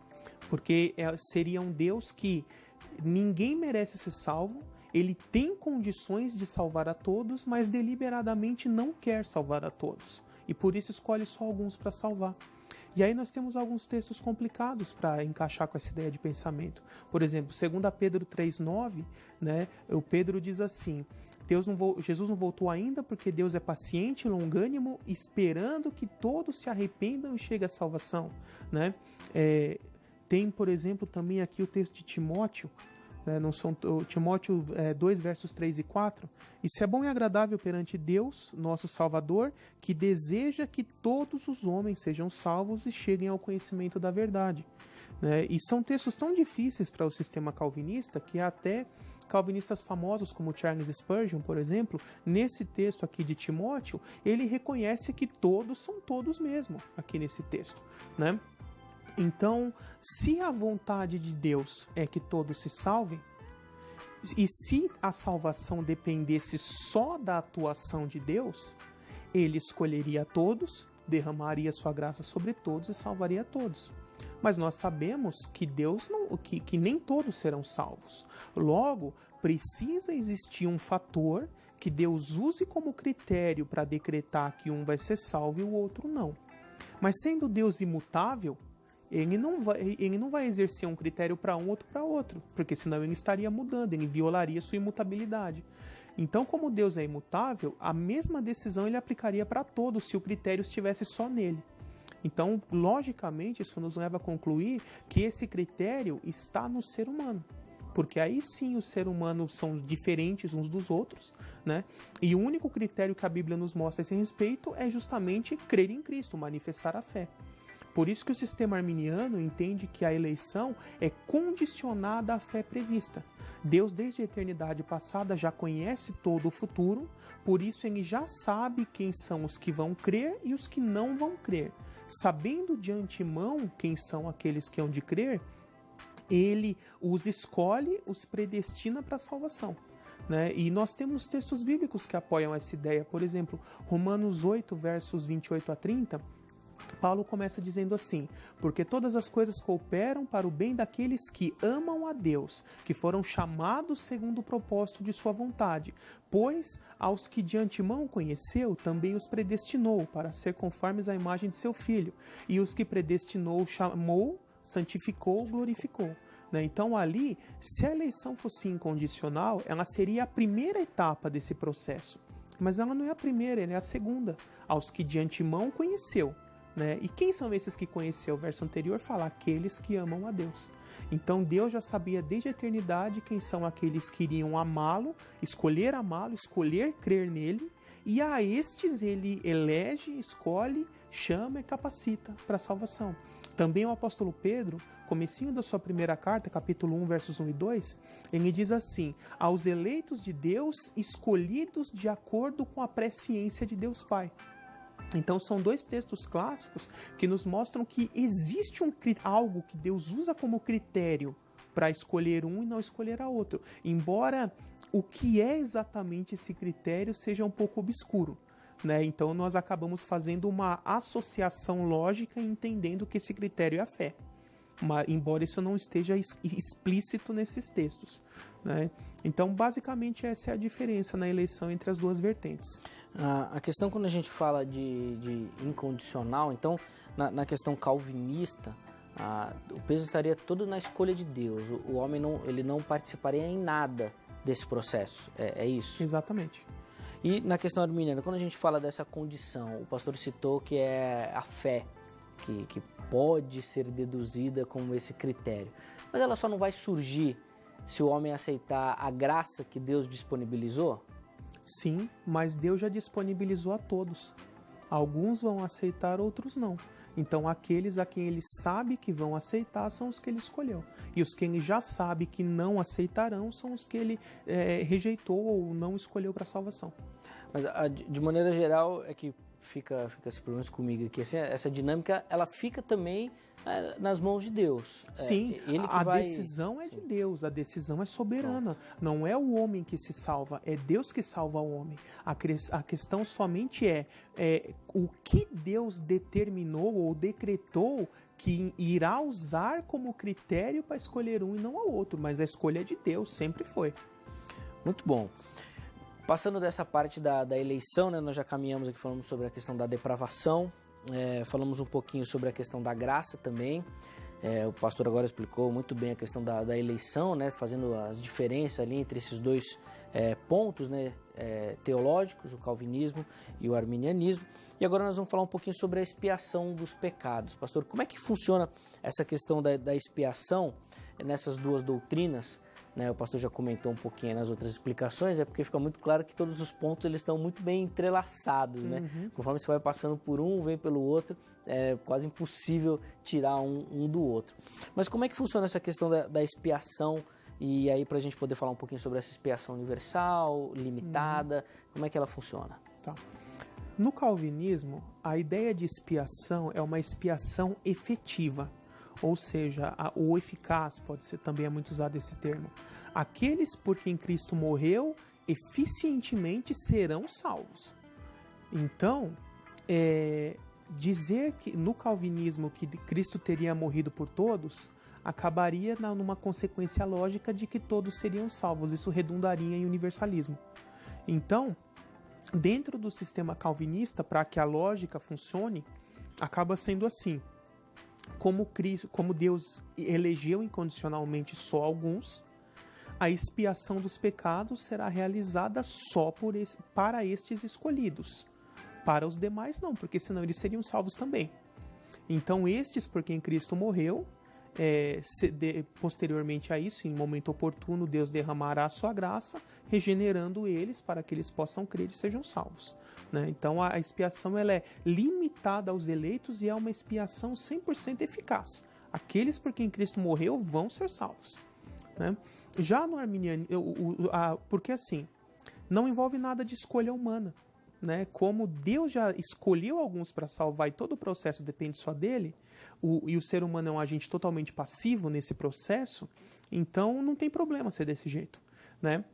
porque seria um Deus que ninguém merece ser salvo, ele tem condições de salvar a todos, mas deliberadamente não quer salvar a todos, e por isso escolhe só alguns para salvar. E aí nós temos alguns textos complicados para encaixar com essa ideia de pensamento. Por exemplo, 2 Pedro 3,9, né, o Pedro diz assim, Jesus não voltou ainda porque Deus é paciente e longânimo, esperando que todos se arrependam e cheguem à salvação. Né? Tem, por exemplo, também aqui o texto de Timóteo, Timóteo 2, versos 3 e 4, isso é bom e agradável perante Deus, nosso Salvador, que deseja que todos os homens sejam salvos e cheguem ao conhecimento da verdade. E são textos tão difíceis para o sistema calvinista que até calvinistas famosos como Charles Spurgeon, por exemplo, nesse texto aqui de Timóteo, ele reconhece que todos são todos mesmo, aqui nesse texto, né? Então, se a vontade de Deus é que todos se salvem, e se a salvação dependesse só da atuação de Deus, ele escolheria todos, derramaria sua graça sobre todos e salvaria todos. Mas nós sabemos que que nem todos serão salvos. Logo, precisa existir um fator que Deus use como critério para decretar que um vai ser salvo e o outro não. Mas sendo Deus imutável, ele não vai exercer um critério para um, outro para outro, porque senão ele estaria mudando, ele violaria sua imutabilidade. Então, como Deus é imutável, a mesma decisão ele aplicaria para todos se o critério estivesse só nele. Então, logicamente, isso nos leva a concluir que esse critério está no ser humano. Porque aí sim os seres humanos são diferentes uns dos outros, né? E o único critério que a Bíblia nos mostra a esse respeito é justamente crer em Cristo, manifestar a fé. Por isso que o sistema arminiano entende que a eleição é condicionada à fé prevista. Deus, desde a eternidade passada, já conhece todo o futuro, por isso ele já sabe quem são os que vão crer e os que não vão crer. Sabendo de antemão quem são aqueles que hão de crer, ele os escolhe, os predestina para a salvação. Né? E nós temos textos bíblicos que apoiam essa ideia. Por exemplo, Romanos 8, versos 28 a 30, Paulo começa dizendo assim: porque todas as coisas cooperam para o bem daqueles que amam a Deus, que foram chamados segundo o propósito de sua vontade. Pois aos que de antemão conheceu, também os predestinou para ser conformes à imagem de seu Filho. E os que predestinou, chamou, santificou, glorificou. Então ali, se a eleição fosse incondicional, ela seria a primeira etapa desse processo. Mas ela não é a primeira, ela é a segunda. Aos que de antemão conheceu. E quem são esses que conheceu? O verso anterior fala, aqueles que amam a Deus. Então Deus já sabia desde a eternidade quem são aqueles que iriam amá-lo, escolher crer nele, e a estes ele elege, escolhe, chama e capacita para a salvação. Também o apóstolo Pedro, comecinho da sua primeira carta, capítulo 1, versos 1 e 2, ele diz assim: aos eleitos de Deus, escolhidos de acordo com a presciência de Deus Pai. Então são dois textos clássicos que nos mostram que existe algo que Deus usa como critério para escolher um e não escolher a outro, embora o que é exatamente esse critério seja um pouco obscuro. Então nós acabamos fazendo uma associação lógica e entendendo que esse critério é a fé. embora isso não esteja explícito nesses textos, né? Então, basicamente, essa é a diferença na eleição entre as duas vertentes. A questão, quando a gente fala de incondicional, então, na questão calvinista, o peso estaria todo na escolha de Deus. O homem ele não participaria em nada desse processo. É isso? Exatamente. E na questão arminiana, quando a gente fala dessa condição, o pastor citou que é a fé, que pode ser deduzida como esse critério. Mas ela só não vai surgir se o homem aceitar a graça que Deus disponibilizou? Sim, mas Deus já disponibilizou a todos. Alguns vão aceitar, outros não. Então, aqueles a quem ele sabe que vão aceitar são os que ele escolheu. E os que ele já sabe que não aceitarão são os que ele rejeitou ou não escolheu para a salvação. Mas, de maneira geral, é que fica pelo menos comigo aqui, assim, essa dinâmica, ela fica também nas mãos de Deus. Sim, ele que a vai... decisão é de Deus, a decisão é soberana. Não é o homem que se salva, é Deus que salva o homem. A questão somente é o que Deus determinou ou decretou que irá usar como critério para escolher um e não ao outro, mas a escolha é de Deus, sempre foi. Muito bom. Passando dessa parte da eleição, né, nós já caminhamos aqui falando sobre a questão da depravação, falamos um pouquinho sobre a questão da graça também. O pastor agora explicou muito bem a questão da eleição, né, fazendo as diferenças ali entre esses dois pontos, né, teológicos, o calvinismo e o arminianismo. E agora nós vamos falar um pouquinho sobre a expiação dos pecados. Pastor, como é que funciona essa questão da expiação nessas duas doutrinas? Né, o pastor já comentou um pouquinho nas outras explicações, porque fica muito claro que todos os pontos eles estão muito bem entrelaçados, né? Conforme você vai passando por um, vem pelo outro, é quase impossível tirar um do outro. Mas como é que funciona essa questão da expiação? E aí, para a gente poder falar um pouquinho sobre essa expiação universal, limitada, como é que ela funciona? Tá. No calvinismo, a ideia de expiação é uma expiação efetiva. Ou seja, o eficaz, pode ser, também é muito usado esse termo. Aqueles por quem Cristo morreu, eficientemente serão salvos. Então, dizer que no calvinismo que Cristo teria morrido por todos, acabaria numa consequência lógica de que todos seriam salvos. Isso redundaria em universalismo. Então, dentro do sistema calvinista, para que a lógica funcione, acaba sendo assim. Como Deus elegeu incondicionalmente só alguns, a expiação dos pecados será realizada só para estes escolhidos. Para os demais não, porque senão eles seriam salvos também. Então estes por quem Cristo morreu, posteriormente a isso, em momento oportuno, Deus derramará a sua graça, regenerando eles para que eles possam crer e sejam salvos. Né? Então a expiação ela é limitada aos eleitos e é uma expiação 100% eficaz. Aqueles por quem Cristo morreu vão ser salvos. Né? Já no arminianismo, porque assim, não envolve nada de escolha humana. Né? Como Deus já escolheu alguns para salvar e todo o processo depende só dele, e o ser humano é um agente totalmente passivo nesse processo, então não tem problema ser desse jeito. Né?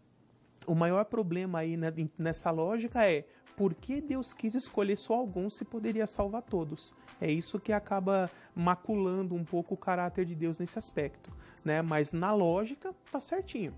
O maior problema aí, né, nessa lógica é por que Deus quis escolher só alguns se poderia salvar todos? É isso que acaba maculando um pouco o caráter de Deus nesse aspecto. Né? Mas na lógica tá certinho.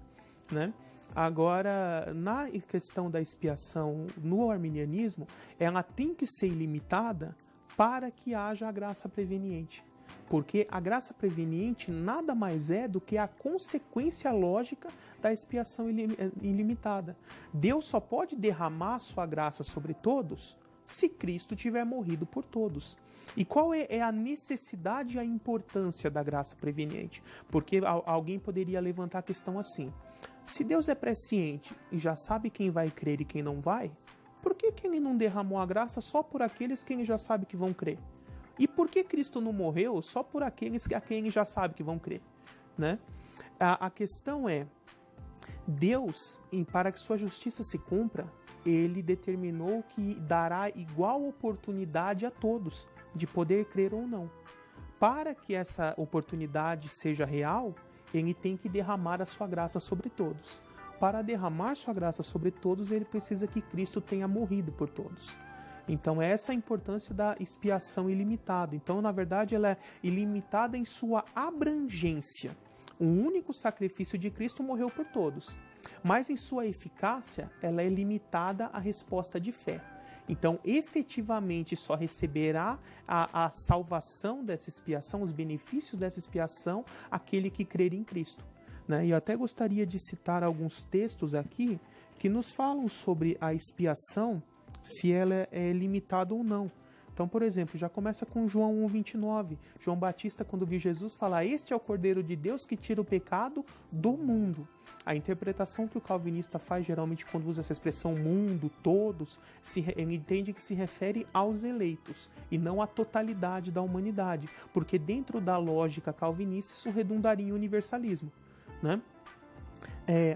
Né? Agora, na questão da expiação no arminianismo, ela tem que ser ilimitada para que haja a graça preveniente. Porque a graça preveniente nada mais é do que a consequência lógica da expiação ilimitada. Deus só pode derramar sua graça sobre todos se Cristo tiver morrido por todos. E qual é a necessidade e a importância da graça preveniente? Porque alguém poderia levantar a questão assim: se Deus é presciente e já sabe quem vai crer e quem não vai, por que ele não derramou a graça só por aqueles que ele já sabe que vão crer? E por que Cristo não morreu só por aqueles a quem ele já sabe que vão crer? Né? A questão é, Deus, para que sua justiça se cumpra, ele determinou que dará igual oportunidade a todos de poder crer ou não. Para que essa oportunidade seja real, ele tem que derramar a sua graça sobre todos. Para derramar sua graça sobre todos, ele precisa que Cristo tenha morrido por todos. Então, essa é a importância da expiação ilimitada. Então, na verdade, ela é ilimitada em sua abrangência. O único sacrifício de Cristo morreu por todos. Mas em sua eficácia, ela é limitada à resposta de fé. Então, efetivamente, só receberá a salvação dessa expiação, os benefícios dessa expiação, aquele que crer em Cristo. Né? E eu até gostaria de citar alguns textos aqui que nos falam sobre a expiação, se ela é limitada ou não. Então, por exemplo, já começa com João 1,29. João Batista, quando viu Jesus, fala: este é o Cordeiro de Deus que tira o pecado do mundo. A interpretação que o calvinista faz, geralmente quando usa essa expressão mundo, todos, ele entende que se refere aos eleitos e não à totalidade da humanidade, porque dentro da lógica calvinista isso redundaria em universalismo, né?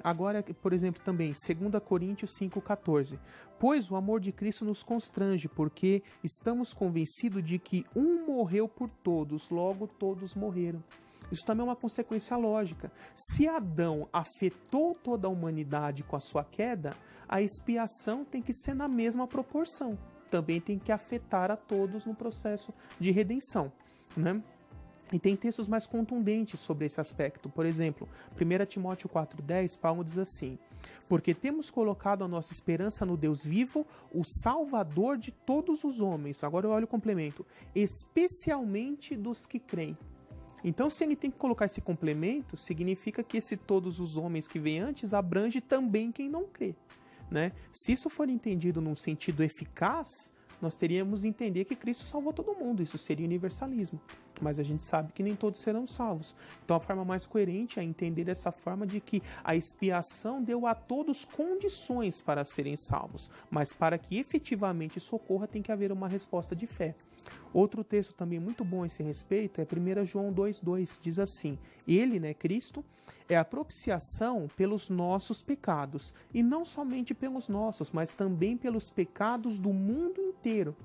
Agora, por exemplo, também, 2 Coríntios 5,14. Pois o amor de Cristo nos constrange, porque estamos convencidos de que um morreu por todos, logo todos morreram. Isso também é uma consequência lógica. Se Adão afetou toda a humanidade com a sua queda, a expiação tem que ser na mesma proporção. Também tem que afetar a todos no processo de redenção, né? E tem textos mais contundentes sobre esse aspecto. Por exemplo, 1 Timóteo 4,10, Paulo diz assim: porque temos colocado a nossa esperança no Deus vivo, o Salvador de todos os homens. Agora eu olho o complemento. Especialmente dos que creem. Então, se ele tem que colocar esse complemento, significa que esse todos os homens que vêm antes abrange também quem não crê, né? Se isso for entendido num sentido eficaz, nós teríamos que entender que Cristo salvou todo mundo. Isso seria universalismo. Mas a gente sabe que nem todos serão salvos. Então a forma mais coerente é entender essa forma de que a expiação deu a todos condições para serem salvos. Mas para que efetivamente isso ocorra, tem que haver uma resposta de fé. Outro texto também muito bom a esse respeito é 1 João 2,2. Diz assim: ele, né, Cristo, é a propiciação pelos nossos pecados. E não somente pelos nossos, mas também pelos pecados do mundo inteiro.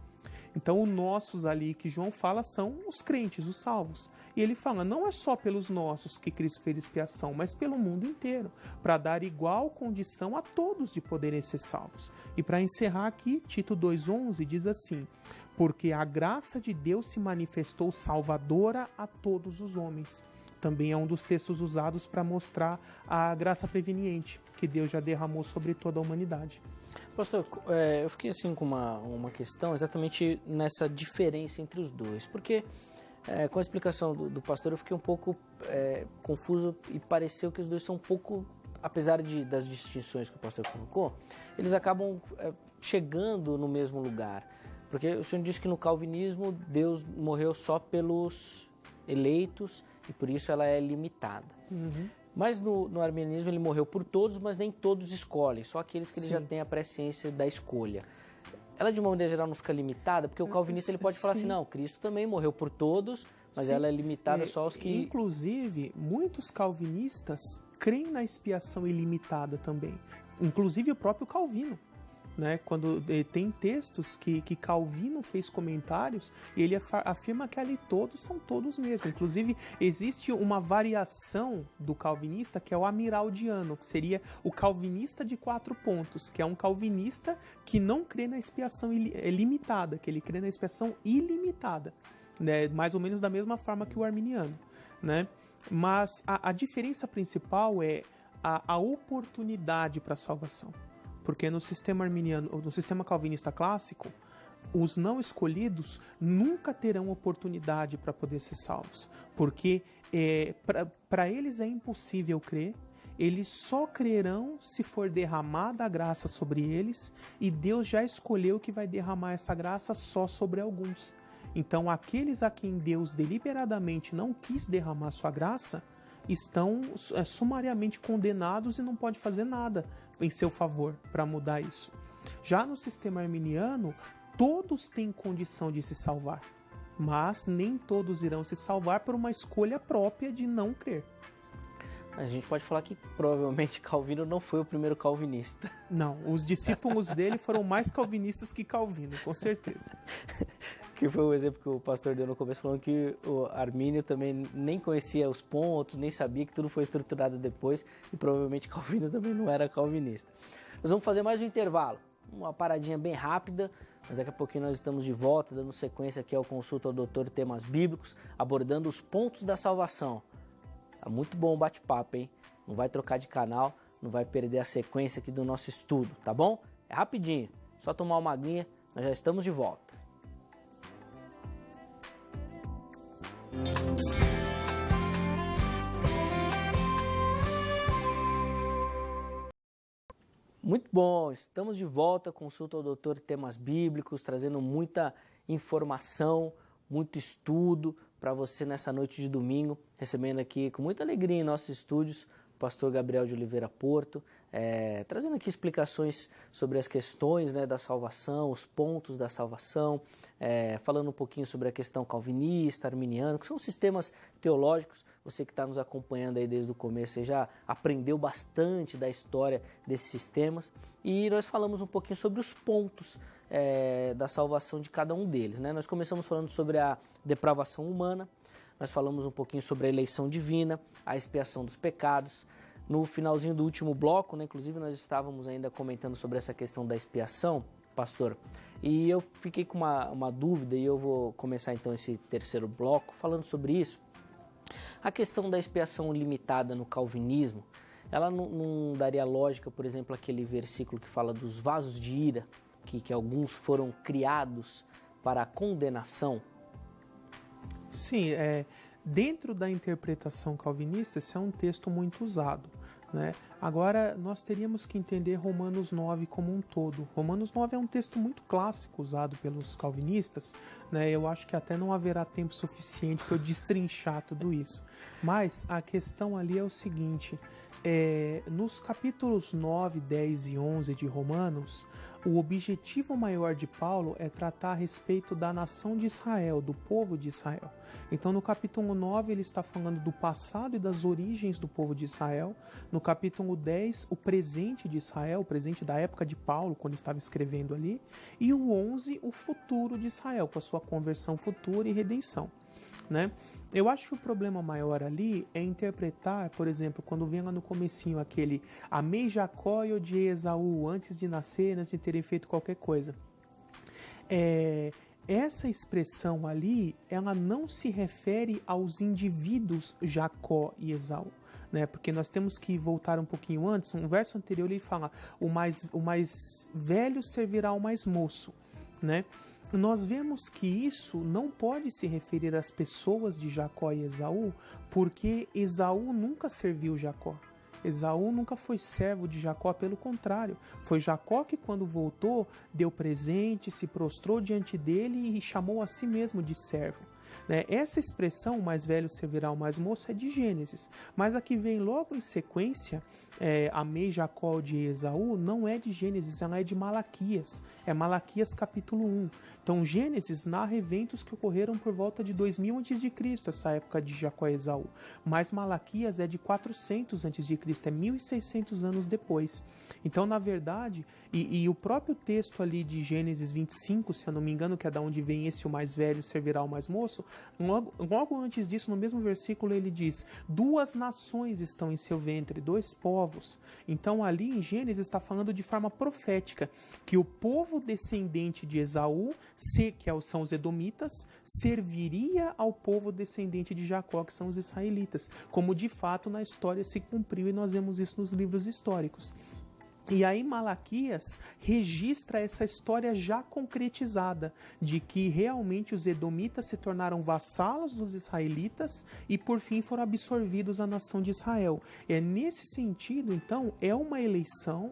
Então, os nossos ali que João fala são os crentes, os salvos. E ele fala, não é só pelos nossos que Cristo fez expiação, mas pelo mundo inteiro, para dar igual condição a todos de poderem ser salvos. E para encerrar aqui, Tito 2,11 diz assim: porque a graça de Deus se manifestou salvadora a todos os homens. Também é um dos textos usados para mostrar a graça preveniente que Deus já derramou sobre toda a humanidade. Pastor, eu fiquei assim com uma questão exatamente nessa diferença entre os dois, porque com a explicação do pastor eu fiquei um pouco confuso e pareceu que os dois são um pouco, apesar das distinções que o pastor colocou, eles acabam chegando no mesmo lugar, porque o senhor disse que no calvinismo Deus morreu só pelos eleitos e por isso ela é limitada. Uhum. Mas no arminianismo ele morreu por todos, mas nem todos escolhem, só aqueles que ele já têm a presciência da escolha. Ela de uma maneira geral não fica limitada, porque o calvinista ele pode falar assim, não, Cristo também morreu por todos, mas ela é limitada só aos que... Inclusive, muitos calvinistas creem na expiação ilimitada também, inclusive o próprio Calvino. Né? Quando tem textos que Calvino fez comentários e ele afirma que ali todos são todos mesmo. Inclusive existe uma variação do calvinista que é o amiraldiano, que seria o calvinista de 4 pontos, que é um calvinista que não crê na expiação limitada, que ele crê na expiação ilimitada, né? Mais ou menos da mesma forma que o arminiano, né? Mas a diferença principal é a oportunidade para a salvação. Porque no sistema arminiano, no sistema calvinista clássico, os não escolhidos nunca terão oportunidade para poder ser salvos. Porque para eles é impossível crer, eles só crerão se for derramada a graça sobre eles, e Deus já escolheu que vai derramar essa graça só sobre alguns. Então aqueles a quem Deus deliberadamente não quis derramar sua graça, estão sumariamente condenados e não pode fazer nada em seu favor para mudar isso. Já no sistema arminiano, todos têm condição de se salvar, mas nem todos irão se salvar por uma escolha própria de não crer. A gente pode falar que provavelmente Calvino não foi o primeiro calvinista. Não, os discípulos dele foram mais calvinistas que Calvino, com certeza. Que foi o exemplo que o pastor deu no começo, falando que o Armínio também nem conhecia os pontos, nem sabia que tudo foi estruturado depois, e provavelmente Calvino também não era calvinista. Nós vamos fazer mais um intervalo. uma paradinha bem rápida, mas daqui a pouquinho nós estamos de volta, dando sequência aqui ao Consulta ao Doutor Temas Bíblicos, abordando os pontos da salvação. Tá muito bom o bate-papo, hein? Não vai trocar de canal, não vai perder a sequência aqui do nosso estudo, tá bom? É rapidinho, só tomar uma aguinha, nós já estamos de volta. Muito bom, estamos de volta, Consulta ao Doutor Temas Bíblicos, trazendo muita informação, muito estudo para você nessa noite de domingo, recebendo aqui com muita alegria em nossos estúdios o pastor Gabriel de Oliveira Porto, trazendo aqui explicações sobre as questões, né, da salvação, os pontos da salvação, falando um pouquinho sobre a questão calvinista, arminiana, que são sistemas teológicos. Você que está nos acompanhando aí desde o começo, você já aprendeu bastante da história desses sistemas, e nós falamos um pouquinho sobre os pontos da salvação de cada um deles, né? Nós começamos falando sobre a depravação humana, nós falamos um pouquinho sobre a eleição divina, a expiação dos pecados. No finalzinho do último bloco, né, inclusive nós estávamos ainda comentando sobre essa questão da expiação, pastor, e eu fiquei com uma dúvida, e eu vou começar então esse terceiro bloco falando sobre isso. A questão da expiação limitada no calvinismo, ela não daria lógica, por exemplo, aquele versículo que fala dos vasos de ira, que alguns foram criados para a condenação? Sim, dentro da interpretação calvinista, esse é um texto muito usado, né? Agora, nós teríamos que entender Romanos 9 como um todo. Romanos 9 é um texto muito clássico usado pelos calvinistas, né? Eu acho que até não haverá tempo suficiente para eu destrinchar tudo isso. Mas a questão ali é o seguinte: nos capítulos 9, 10 e 11 de Romanos, o objetivo maior de Paulo é tratar a respeito da nação de Israel, do povo de Israel. Então, no capítulo 9, ele está falando do passado e das origens do povo de Israel. No capítulo 10, o presente de Israel, o presente da época de Paulo, quando estava escrevendo ali. E o 11, o futuro de Israel, com a sua conversão futura e redenção, né? Eu acho que o problema maior ali é interpretar, por exemplo, quando vem lá no comecinho aquele amei Jacó e odiei Esaú antes de nascer, antes de terem feito qualquer coisa. Essa expressão ali, ela não se refere aos indivíduos Jacó e Esaú, né? Porque nós temos que voltar um pouquinho antes. Um verso anterior ele fala: o mais velho servirá ao mais moço, né? Nós vemos que isso não pode se referir às pessoas de Jacó e Esaú, porque Esaú nunca serviu Jacó. Esaú nunca foi servo de Jacó, pelo contrário. Foi Jacó que, quando voltou, deu presente, se prostrou diante dele e chamou a si mesmo de servo, né? Essa expressão, o mais velho servirá ao mais moço, é de Gênesis. Mas a que vem logo em sequência, amei Jacó de Esaú, não é de Gênesis, ela é de Malaquias. É Malaquias capítulo 1. Então Gênesis narra eventos que ocorreram por volta de 2000 a.C., essa época de Jacó e Esaú. Mas Malaquias é de 400 a.C., é 1600 anos depois. Então, na verdade, e o próprio texto ali de Gênesis 25, se eu não me engano, que é da onde vem esse o mais velho servirá ao mais moço, logo antes disso, no mesmo versículo, ele diz: 2 nações estão em seu ventre, 2 povos. Então, ali em Gênesis está falando de forma profética que o povo descendente de Esaú, que são os edomitas, serviria ao povo descendente de Jacó, que são os israelitas, como de fato na história se cumpriu, e nós vemos isso nos livros históricos. E aí Malaquias registra essa história já concretizada, de que realmente os edomitas se tornaram vassalos dos israelitas e por fim foram absorvidos à nação de Israel. É nesse sentido, então, é uma eleição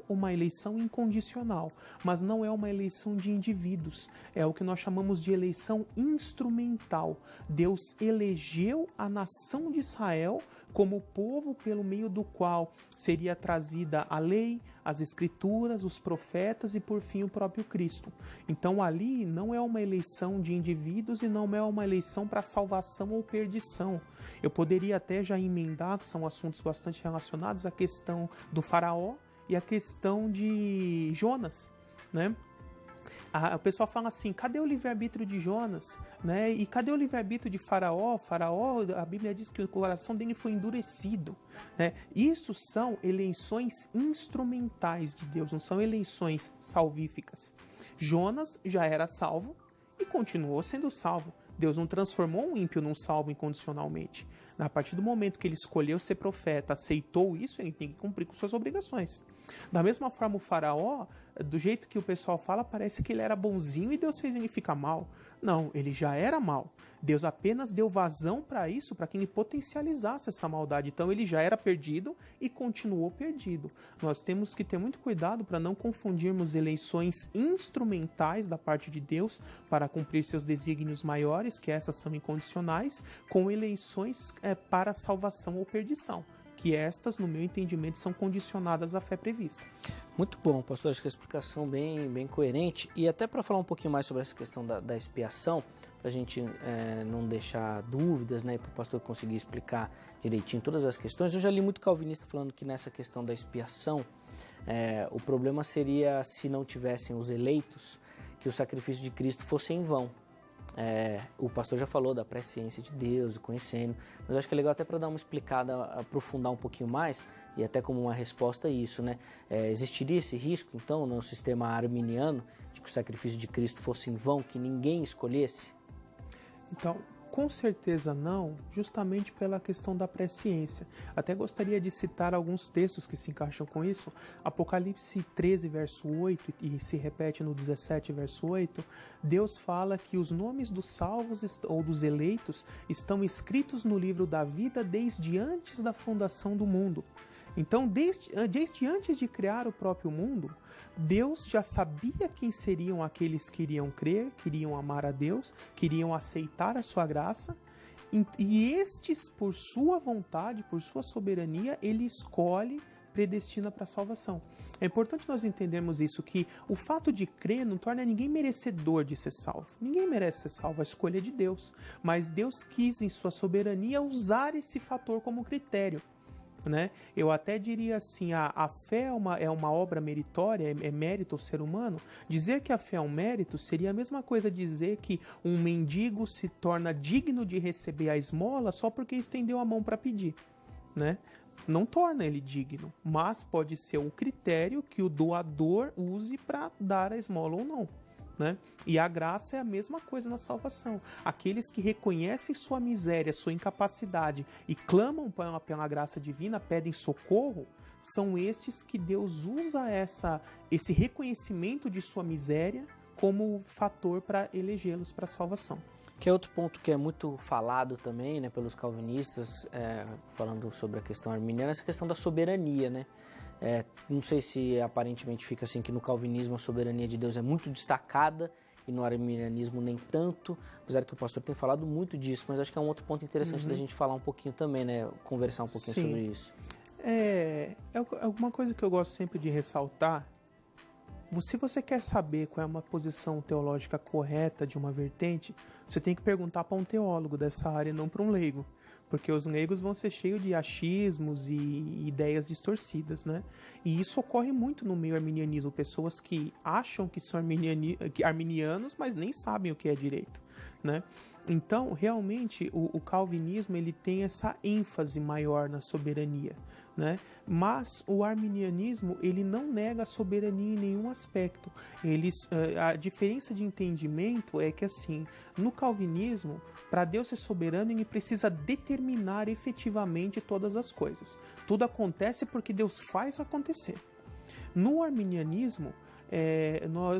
incondicional, mas não é uma eleição de indivíduos, é o que nós chamamos de eleição instrumental. Deus elegeu a nação de Israel como povo pelo meio do qual seria trazida a lei, as escrituras, os profetas e por fim o próprio Cristo. Então ali não é uma eleição de indivíduos e não é uma eleição para salvação ou perdição. Eu poderia até já emendar, que são assuntos bastante relacionados, a questão do faraó e a questão de Jonas, né? O pessoal fala assim, cadê o livre-arbítrio de Jonas? Né? E cadê o livre-arbítrio de Faraó? Faraó, a Bíblia diz que o coração dele foi endurecido. Né? Isso são eleições instrumentais de Deus, não são eleições salvíficas. Jonas já era salvo e continuou sendo salvo. Deus não transformou um ímpio num salvo incondicionalmente. A partir do momento que ele escolheu ser profeta, aceitou isso, ele tem que cumprir com suas obrigações. Da mesma forma, o Faraó, do jeito que o pessoal fala, parece que ele era bonzinho e Deus fez ele ficar mal. Não, ele já era mal. Deus apenas deu vazão para isso, para que ele potencializasse essa maldade. Então ele já era perdido e continuou perdido. Nós temos que ter muito cuidado para não confundirmos eleições instrumentais da parte de Deus para cumprir seus desígnios maiores, que essas são incondicionais, com eleições para salvação ou perdição, que estas, no meu entendimento, são condicionadas à fé prevista. Muito bom, pastor, acho que a explicação bem coerente. E até para falar um pouquinho mais sobre essa questão da expiação, para a gente não deixar dúvidas, né, e para o pastor conseguir explicar direitinho todas as questões, eu já li muito calvinista falando que nessa questão da expiação, o problema seria se não tivessem os eleitos, que o sacrifício de Cristo fosse em vão. O pastor já falou da presciência de Deus, do conhecendo, mas acho que é legal até para dar uma explicada, aprofundar um pouquinho mais, e até como uma resposta a isso, né? Existiria esse risco, então, no sistema arminiano, de que o sacrifício de Cristo fosse em vão, que ninguém escolhesse? Então, com certeza não, justamente pela questão da presciência. Até gostaria de citar alguns textos que se encaixam com isso. Apocalipse 13, verso 8, e se repete no 17, verso 8, Deus fala que os nomes dos salvos ou dos eleitos estão escritos no livro da vida desde antes da fundação do mundo. Então, desde antes de criar o próprio mundo, Deus já sabia quem seriam aqueles que iriam crer, queriam amar a Deus, queriam aceitar a sua graça, e estes, por sua vontade, por sua soberania, ele escolhe, predestina para a salvação. É importante nós entendermos isso, que o fato de crer não torna ninguém merecedor de ser salvo. Ninguém merece ser salvo, a escolha é de Deus. Mas Deus quis, em sua soberania, usar esse fator como critério. Né? Eu até diria assim, a fé é uma obra meritória, é mérito ao ser humano. Dizer que a fé é um mérito seria a mesma coisa dizer que um mendigo se torna digno de receber a esmola só porque estendeu a mão para pedir, né? Não torna ele digno, mas pode ser um critério que o doador use para dar a esmola ou não. Né? E a graça é a mesma coisa na salvação. Aqueles que reconhecem sua miséria, sua incapacidade e clamam pela graça divina, pedem socorro, são estes que Deus usa esse reconhecimento de sua miséria como fator para elegê-los para a salvação. Que é outro ponto que é muito falado também, né, pelos calvinistas, falando sobre a questão arminiana, essa questão da soberania, né? Não sei se aparentemente fica assim que no calvinismo a soberania de Deus é muito destacada e no arminianismo nem tanto, apesar que o pastor tem falado muito disso, mas acho que é um outro ponto interessante da gente falar um pouquinho também, né? Conversar um pouquinho sobre isso. É uma coisa que eu gosto sempre de ressaltar. Se você quer saber qual é uma posição teológica correta de uma vertente, você tem que perguntar para um teólogo dessa área, não para um leigo. Porque os leigos vão ser cheios de achismos e ideias distorcidas, né? E isso ocorre muito no meio arminianismo. Pessoas que acham que são arminianos, mas nem sabem o que é direito, né? Então, realmente, o calvinismo ele tem essa ênfase maior na soberania, né? Mas o arminianismo ele não nega a soberania em nenhum aspecto. A diferença de entendimento é que, assim, no calvinismo, para Deus ser soberano, ele precisa determinar efetivamente todas as coisas. Tudo acontece porque Deus faz acontecer. No arminianismo,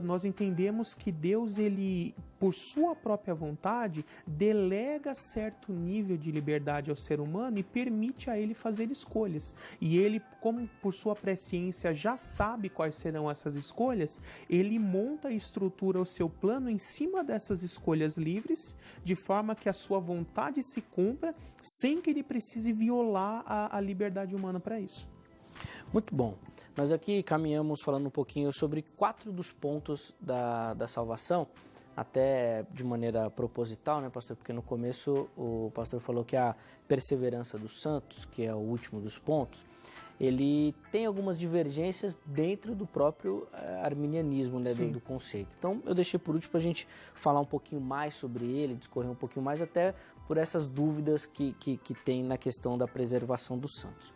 nós entendemos que Deus, ele, por sua própria vontade, delega certo nível de liberdade ao ser humano e permite a ele fazer escolhas. E ele, como por sua presciência já sabe quais serão essas escolhas, ele monta e estrutura o seu plano em cima dessas escolhas livres, de forma que a sua vontade se cumpra, sem que ele precise violar a liberdade humana para isso. Muito bom. Nós aqui caminhamos falando um pouquinho sobre 4 dos pontos da salvação, até de maneira proposital, né, pastor? Porque no começo o pastor falou que a perseverança dos santos, que é o último dos pontos, ele tem algumas divergências dentro do próprio arminianismo, né, do conceito. Então eu deixei por último para a gente falar um pouquinho mais sobre ele, discorrer um pouquinho mais, até por essas dúvidas que tem na questão da preservação dos santos.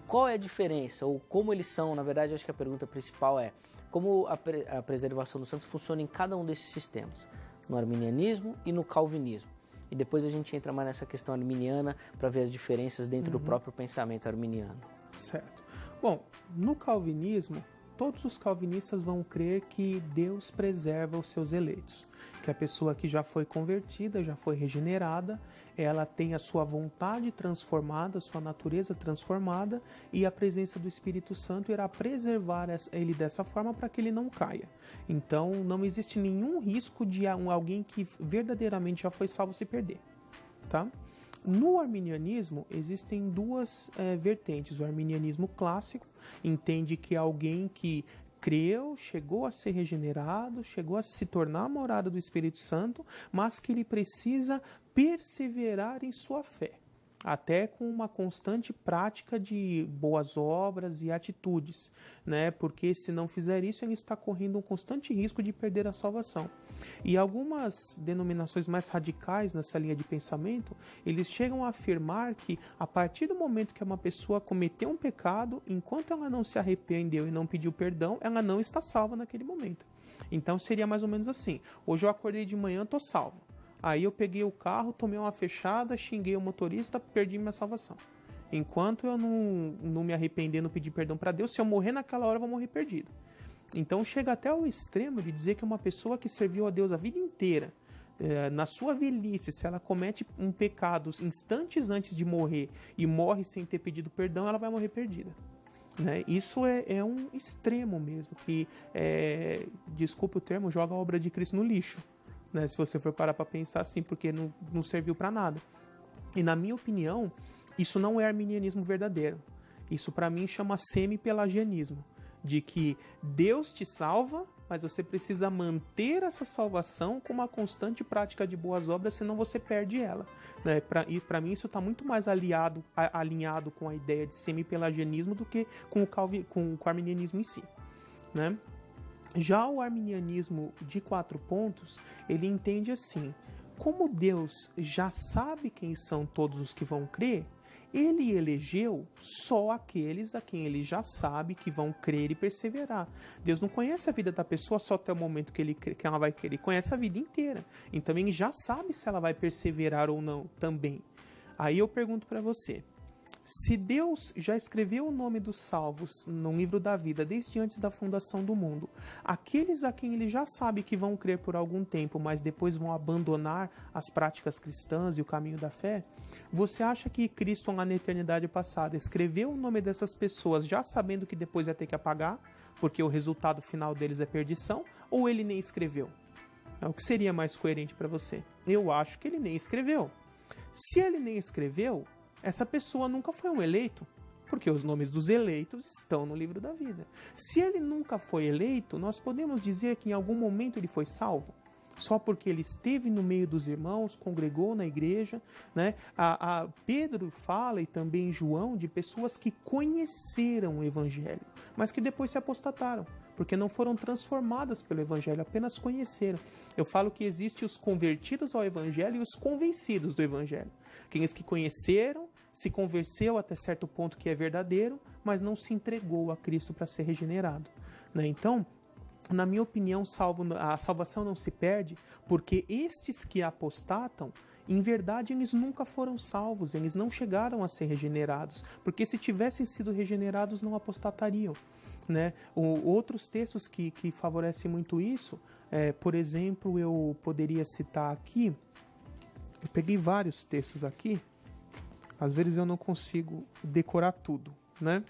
Qual é a diferença, ou como eles são? Na verdade, acho que a pergunta principal é como a preservação dos santos funciona em cada um desses sistemas, no arminianismo e no calvinismo. E depois a gente entra mais nessa questão arminiana para ver as diferenças dentro do próprio pensamento arminiano. Certo. Bom, no calvinismo, todos os calvinistas vão crer que Deus preserva os seus eleitos, que a pessoa que já foi convertida, já foi regenerada, ela tem a sua vontade transformada, a sua natureza transformada, e a presença do Espírito Santo irá preservar ele dessa forma para que ele não caia. Então, não existe nenhum risco de alguém que verdadeiramente já foi salvo se perder, tá? No arminianismo, existem duas vertentes. O arminianismo clássico entende que alguém que creu, chegou a ser regenerado, chegou a se tornar a morada do Espírito Santo, mas que ele precisa perseverar em sua fé, até com uma constante prática de boas obras e atitudes, né? Porque se não fizer isso, ele está correndo um constante risco de perder a salvação. E algumas denominações mais radicais nessa linha de pensamento, eles chegam a afirmar que a partir do momento que uma pessoa cometeu um pecado, enquanto ela não se arrependeu e não pediu perdão, ela não está salva naquele momento. Então seria mais ou menos assim: hoje eu acordei de manhã, estou salvo. Aí eu peguei o carro, tomei uma fechada, xinguei o motorista, perdi minha salvação. Enquanto eu não me arrepender, não pedir perdão para Deus, se eu morrer naquela hora, eu vou morrer perdido. Então chega até o extremo de dizer que uma pessoa que serviu a Deus a vida inteira, na sua velhice, se ela comete um pecado instantes antes de morrer e morre sem ter pedido perdão, ela vai morrer perdida. Né? Isso é um extremo mesmo, que, desculpa o termo, joga a obra de Cristo no lixo. Né, se você for parar para pensar assim, porque não serviu para nada. E na minha opinião, isso não é arminianismo verdadeiro. Isso para mim chama semi-pelagianismo, de que Deus te salva, mas você precisa manter essa salvação com uma constante prática de boas obras, senão você perde ela. Né? E para mim isso está muito mais alinhado com a ideia de semi-pelagianismo do que com o arminianismo em si. Né? Já o arminianismo de 4 pontos, ele entende assim: como Deus já sabe quem são todos os que vão crer, ele elegeu só aqueles a quem ele já sabe que vão crer e perseverar. Deus não conhece a vida da pessoa só até o momento que ela vai crer, ele conhece a vida inteira. Então ele já sabe se ela vai perseverar ou não também. Aí eu pergunto para você: se Deus já escreveu o nome dos salvos no livro da vida desde antes da fundação do mundo, aqueles a quem ele já sabe que vão crer por algum tempo, mas depois vão abandonar as práticas cristãs e o caminho da fé, você acha que Cristo, lá na eternidade passada, escreveu o nome dessas pessoas já sabendo que depois ia ter que apagar, porque o resultado final deles é perdição, ou ele nem escreveu? O que seria mais coerente para você? Eu acho que ele nem escreveu. Se ele nem escreveu, essa pessoa nunca foi um eleito, porque os nomes dos eleitos estão no livro da vida. Se ele nunca foi eleito, nós podemos dizer que em algum momento ele foi salvo? Só porque ele esteve no meio dos irmãos, congregou na igreja, né? Pedro fala, e também João, de pessoas que conheceram o evangelho, mas que depois se apostataram, porque não foram transformadas pelo evangelho, apenas conheceram. Eu falo que existe os convertidos ao evangelho e os convencidos do evangelho. Aqueles que conheceram, se convenceu até certo ponto que é verdadeiro, mas não se entregou a Cristo para ser regenerado. Né? Então, na minha opinião, a salvação não se perde, porque estes que apostatam, em verdade, eles nunca foram salvos, eles não chegaram a ser regenerados, porque se tivessem sido regenerados, não apostatariam. Né? Outros textos que favorecem muito isso, por exemplo, eu poderia citar aqui, eu peguei vários textos aqui, às vezes eu não consigo decorar tudo, né?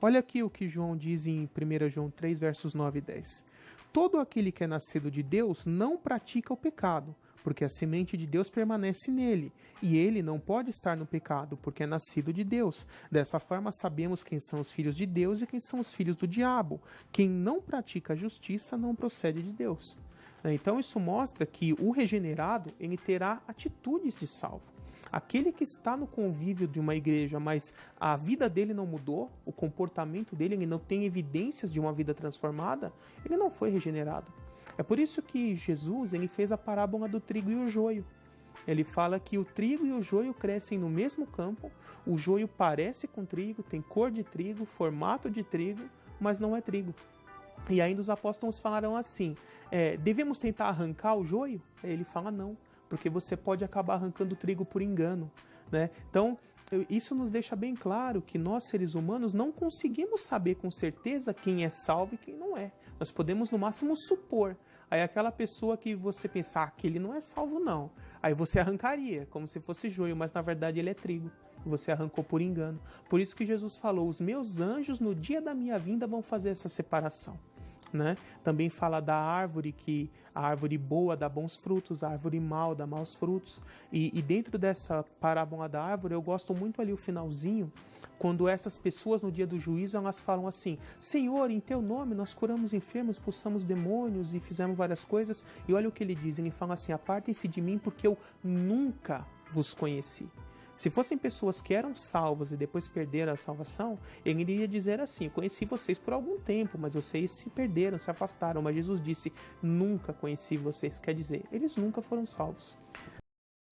Olha aqui o que João diz em 1 João 3, versos 9 e 10. Todo aquele que é nascido de Deus não pratica o pecado, porque a semente de Deus permanece nele, e ele não pode estar no pecado, porque é nascido de Deus. Dessa forma sabemos quem são os filhos de Deus e quem são os filhos do diabo. Quem não pratica a justiça não procede de Deus. Então isso mostra que o regenerado ele terá atitudes de salvo. Aquele que está no convívio de uma igreja, mas a vida dele não mudou, o comportamento dele, ele não tem evidências de uma vida transformada, ele não foi regenerado. É por isso que Jesus, ele fez a parábola do trigo e o joio. Ele fala que o trigo e o joio crescem no mesmo campo, o joio parece com trigo, tem cor de trigo, formato de trigo, mas não é trigo. E ainda os apóstolos falaram assim, devemos tentar arrancar o joio? Ele fala não, porque você pode acabar arrancando o trigo por engano, né? Então, isso nos deixa bem claro que nós, seres humanos, não conseguimos saber com certeza quem é salvo e quem não é. Nós podemos, no máximo, supor. Aí aquela pessoa que você pensar que ele não é salvo, não. Aí você arrancaria, como se fosse joio, mas na verdade ele é trigo. Você arrancou por engano. Por isso que Jesus falou, os meus anjos no dia da minha vinda vão fazer essa separação. Né? Também fala da árvore, que a árvore boa dá bons frutos, a árvore mal dá maus frutos. E dentro dessa parábola da árvore, eu gosto muito ali o finalzinho, quando essas pessoas no dia do juízo, elas falam assim, Senhor, em teu nome nós curamos enfermos, expulsamos demônios e fizemos várias coisas. E olha o que ele diz, ele fala assim, apartem-se de mim porque eu nunca vos conheci. Se fossem pessoas que eram salvas e depois perderam a salvação, ele iria dizer assim, eu conheci vocês por algum tempo, mas vocês se perderam, se afastaram. Mas Jesus disse, nunca conheci vocês, quer dizer, eles nunca foram salvos.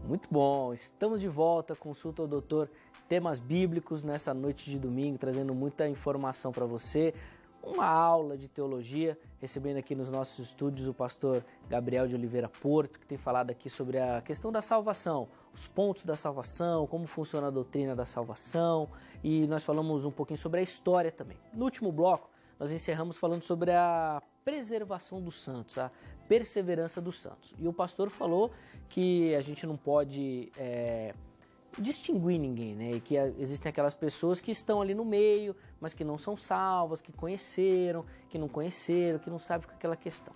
Muito bom, estamos de volta, consulta o doutor, temas bíblicos nessa noite de domingo, trazendo muita informação para você. Uma aula de teologia, recebendo aqui nos nossos estúdios o pastor Gabriel de Oliveira Porto, que tem falado aqui sobre a questão da salvação, os pontos da salvação, como funciona a doutrina da salvação, e nós falamos um pouquinho sobre a história também. No último bloco, nós encerramos falando sobre a preservação dos santos, a perseverança dos santos. E o pastor falou que a gente não pode distinguir ninguém, né? E que existem aquelas pessoas que estão ali no meio, mas que não são salvas, que conheceram, que não sabem com aquela questão.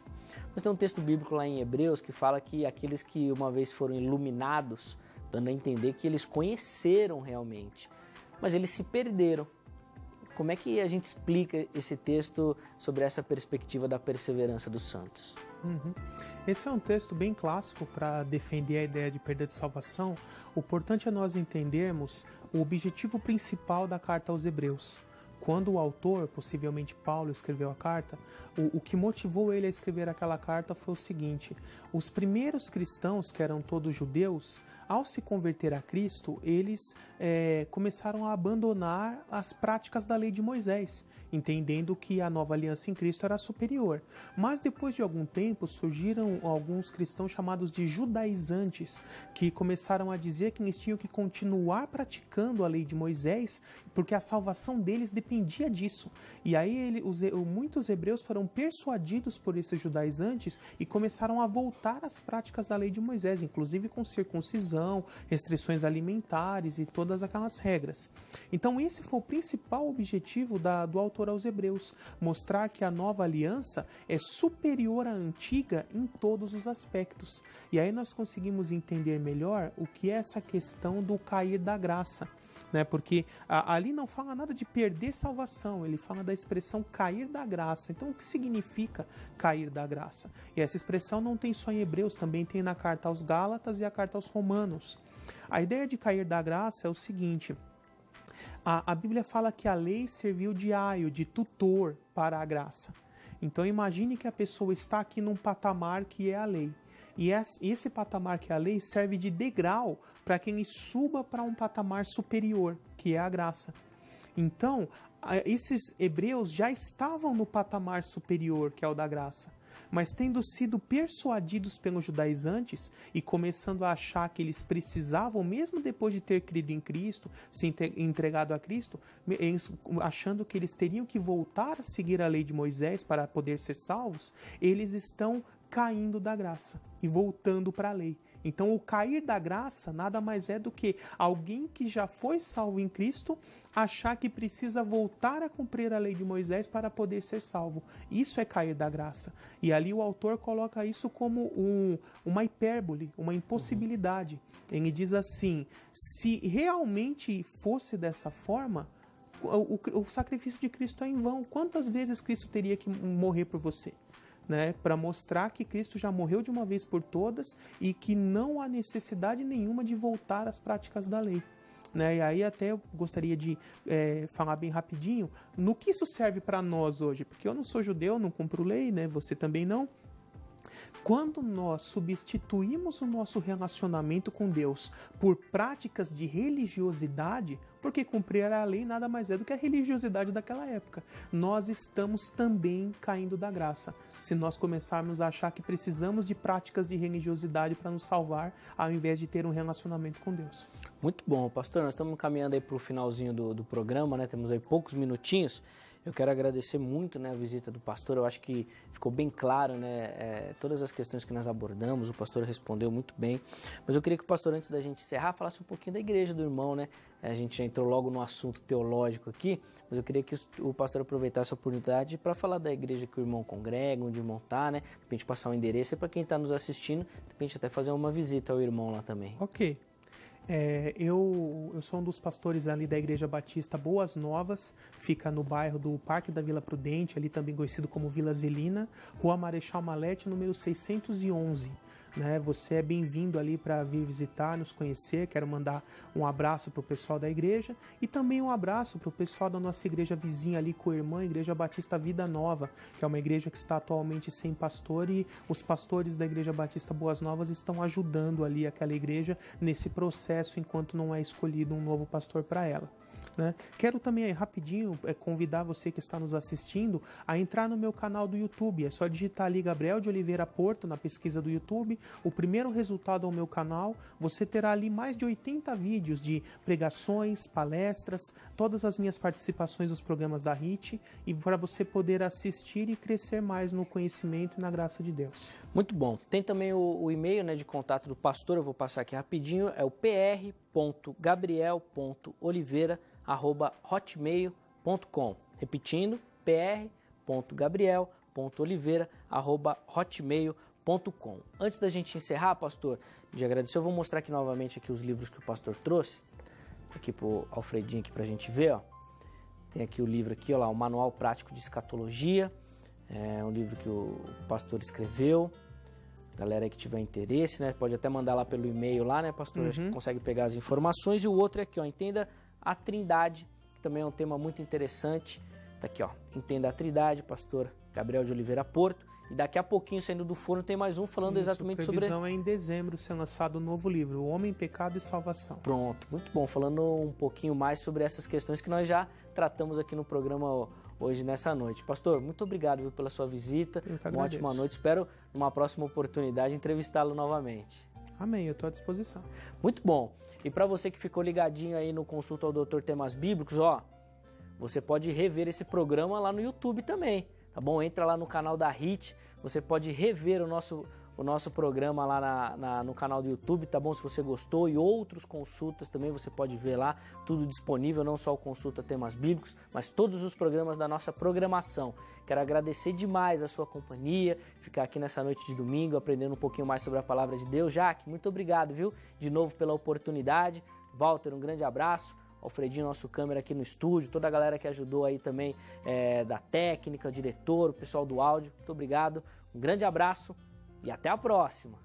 Mas tem um texto bíblico lá em Hebreus que fala que aqueles que uma vez foram iluminados, dando a entender que eles conheceram realmente, mas eles se perderam. Como é que a gente explica esse texto sobre essa perspectiva da perseverança dos santos? Esse é um texto bem clássico para defender a ideia de perda de salvação. O importante é nós entendermos o objetivo principal da carta aos Hebreus. Quando o autor, possivelmente Paulo, escreveu a carta, o que motivou ele a escrever aquela carta foi o seguinte: os primeiros cristãos, que eram todos judeus, ao se converter a Cristo, eles começaram a abandonar as práticas da lei de Moisés, entendendo que a nova aliança em Cristo era superior. Mas depois de algum tempo surgiram alguns cristãos chamados de judaizantes, que começaram a dizer que eles tinham que continuar praticando a lei de Moisés, porque a salvação deles dependia disso. E aí muitos hebreus foram persuadidos por esses judaizantes e começaram a voltar às práticas da lei de Moisés, inclusive com circuncisão, restrições alimentares e todas aquelas regras. Então esse foi o principal objetivo do autor aos Hebreus, mostrar que a nova aliança é superior à antiga em todos os aspectos. E aí nós conseguimos entender melhor o que é essa questão do cair da graça. Né? Porque ali não fala nada de perder salvação, ele fala da expressão cair da graça. Então o que significa cair da graça? E essa expressão não tem só em Hebreus, também tem na carta aos Gálatas e a carta aos Romanos. A ideia de cair da graça é o seguinte: a Bíblia fala que a lei serviu de aio, de tutor para a graça. Então imagine que a pessoa está aqui num patamar que é a lei. E esse patamar que é a lei serve de degrau para que ele suba para um patamar superior, que é a graça. Então, esses hebreus já estavam no patamar superior, que é o da graça. Mas tendo sido persuadidos pelos judaizantes e começando a achar que eles precisavam, mesmo depois de ter crido em Cristo, se entregado a Cristo, achando que eles teriam que voltar a seguir a lei de Moisés para poder ser salvos, eles estão caindo da graça e voltando para a lei. Então, o cair da graça nada mais é do que alguém que já foi salvo em Cristo achar que precisa voltar a cumprir a lei de Moisés para poder ser salvo. Isso é cair da graça. E ali o autor coloca isso como uma hipérbole, uma impossibilidade. Ele diz assim: se realmente fosse dessa forma, o sacrifício de Cristo é em vão. Quantas vezes Cristo teria que morrer por você? né, para mostrar que Cristo já morreu de uma vez por todas e que não há necessidade nenhuma de voltar às práticas da lei. Né? E aí até eu gostaria de falar bem rapidinho no que isso serve para nós hoje, porque eu não sou judeu, não cumpro lei, né? Você também não. Quando nós substituímos o nosso relacionamento com Deus por práticas de religiosidade, porque cumprir a lei nada mais é do que a religiosidade daquela época, nós estamos também caindo da graça. Se nós começarmos a achar que precisamos de práticas de religiosidade para nos salvar, ao invés de ter um relacionamento com Deus. Muito bom, pastor. Nós estamos caminhando aí para o finalzinho do programa, né? Temos aí poucos minutinhos. Eu quero agradecer muito, né, a visita do pastor. Eu acho que ficou bem claro, né, todas as questões que nós abordamos. O pastor respondeu muito bem. Mas eu queria que o pastor, antes da gente encerrar, falasse um pouquinho da igreja do irmão, né? A gente já entrou logo no assunto teológico aqui, mas eu queria que o pastor aproveitasse a oportunidade para falar da igreja que o irmão congrega, onde o irmão está, né? De repente passar um endereço e para quem está nos assistindo, de repente até fazer uma visita ao irmão lá também. Ok. Eu sou um dos pastores ali da Igreja Batista Boas Novas, fica no bairro do Parque da Vila Prudente, ali também conhecido como Vila Zelina, Rua Marechal Malete, número 611. Né? Você é bem-vindo ali para vir visitar, nos conhecer. Quero mandar um abraço para o pessoal da igreja e também um abraço para o pessoal da nossa igreja vizinha ali, co-irmã, Igreja Batista Vida Nova, que é uma igreja que está atualmente sem pastor, e os pastores da Igreja Batista Boas Novas estão ajudando ali aquela igreja nesse processo enquanto não é escolhido um novo pastor para ela. Né? Quero também rapidinho convidar você que está nos assistindo a entrar no meu canal do YouTube. É só digitar ali Gabriel de Oliveira Porto na pesquisa do YouTube. O primeiro resultado ao meu canal, você terá ali mais de 80 vídeos de pregações, palestras, todas as minhas participações nos programas da HIT, e para você poder assistir e crescer mais no conhecimento e na graça de Deus. Muito bom. Tem também o e-mail, né, de contato do pastor, eu vou passar aqui rapidinho, é o pr.gabriel.oliveira@hotmail.com. Repetindo, pr.gabriel.oliveira@hotmail.com. Antes da gente encerrar, pastor, de agradecer, eu vou mostrar aqui novamente aqui os livros que o pastor trouxe, aqui pro Alfredinho aqui pra gente ver, ó. Tem aqui o livro aqui, ó lá, o Manual Prático de Escatologia, é um livro que o pastor escreveu. Galera aí que tiver interesse, né, pode até mandar lá pelo e-mail lá, né, pastor, acho que consegue pegar as informações. E o outro é aqui, ó, Entenda a Trindade, que também é um tema muito interessante. Tá aqui, ó, Entenda a Trindade, pastor Gabriel de Oliveira Porto. E daqui a pouquinho, saindo do forno, tem mais um falando exatamente sobre... A previsão é em dezembro ser lançado um novo livro, O Homem, Pecado e Salvação. Pronto, muito bom. Falando um pouquinho mais sobre essas questões que nós já tratamos aqui no programa hoje, nessa noite. Pastor, muito obrigado, viu, pela sua visita. Uma ótima noite. Espero, numa próxima oportunidade, entrevistá-lo novamente. Amém, eu estou à disposição. Muito bom. E para você que ficou ligadinho aí no Consulta ao Doutor Temas Bíblicos, ó, você pode rever esse programa lá no YouTube também, tá bom? Entra lá no canal da HIT, você pode rever o nosso programa lá no canal do YouTube, tá bom? Se você gostou, e outros consultas também você pode ver lá, tudo disponível, não só o Consulta Temas Bíblicos, mas todos os programas da nossa programação. Quero agradecer demais a sua companhia, ficar aqui nessa noite de domingo, aprendendo um pouquinho mais sobre a Palavra de Deus. Jaque, muito obrigado, viu? De novo pela oportunidade. Walter, um grande abraço. Alfredinho, nosso câmera aqui no estúdio, toda a galera que ajudou aí também, da técnica, o diretor, o pessoal do áudio, muito obrigado, um grande abraço e até a próxima!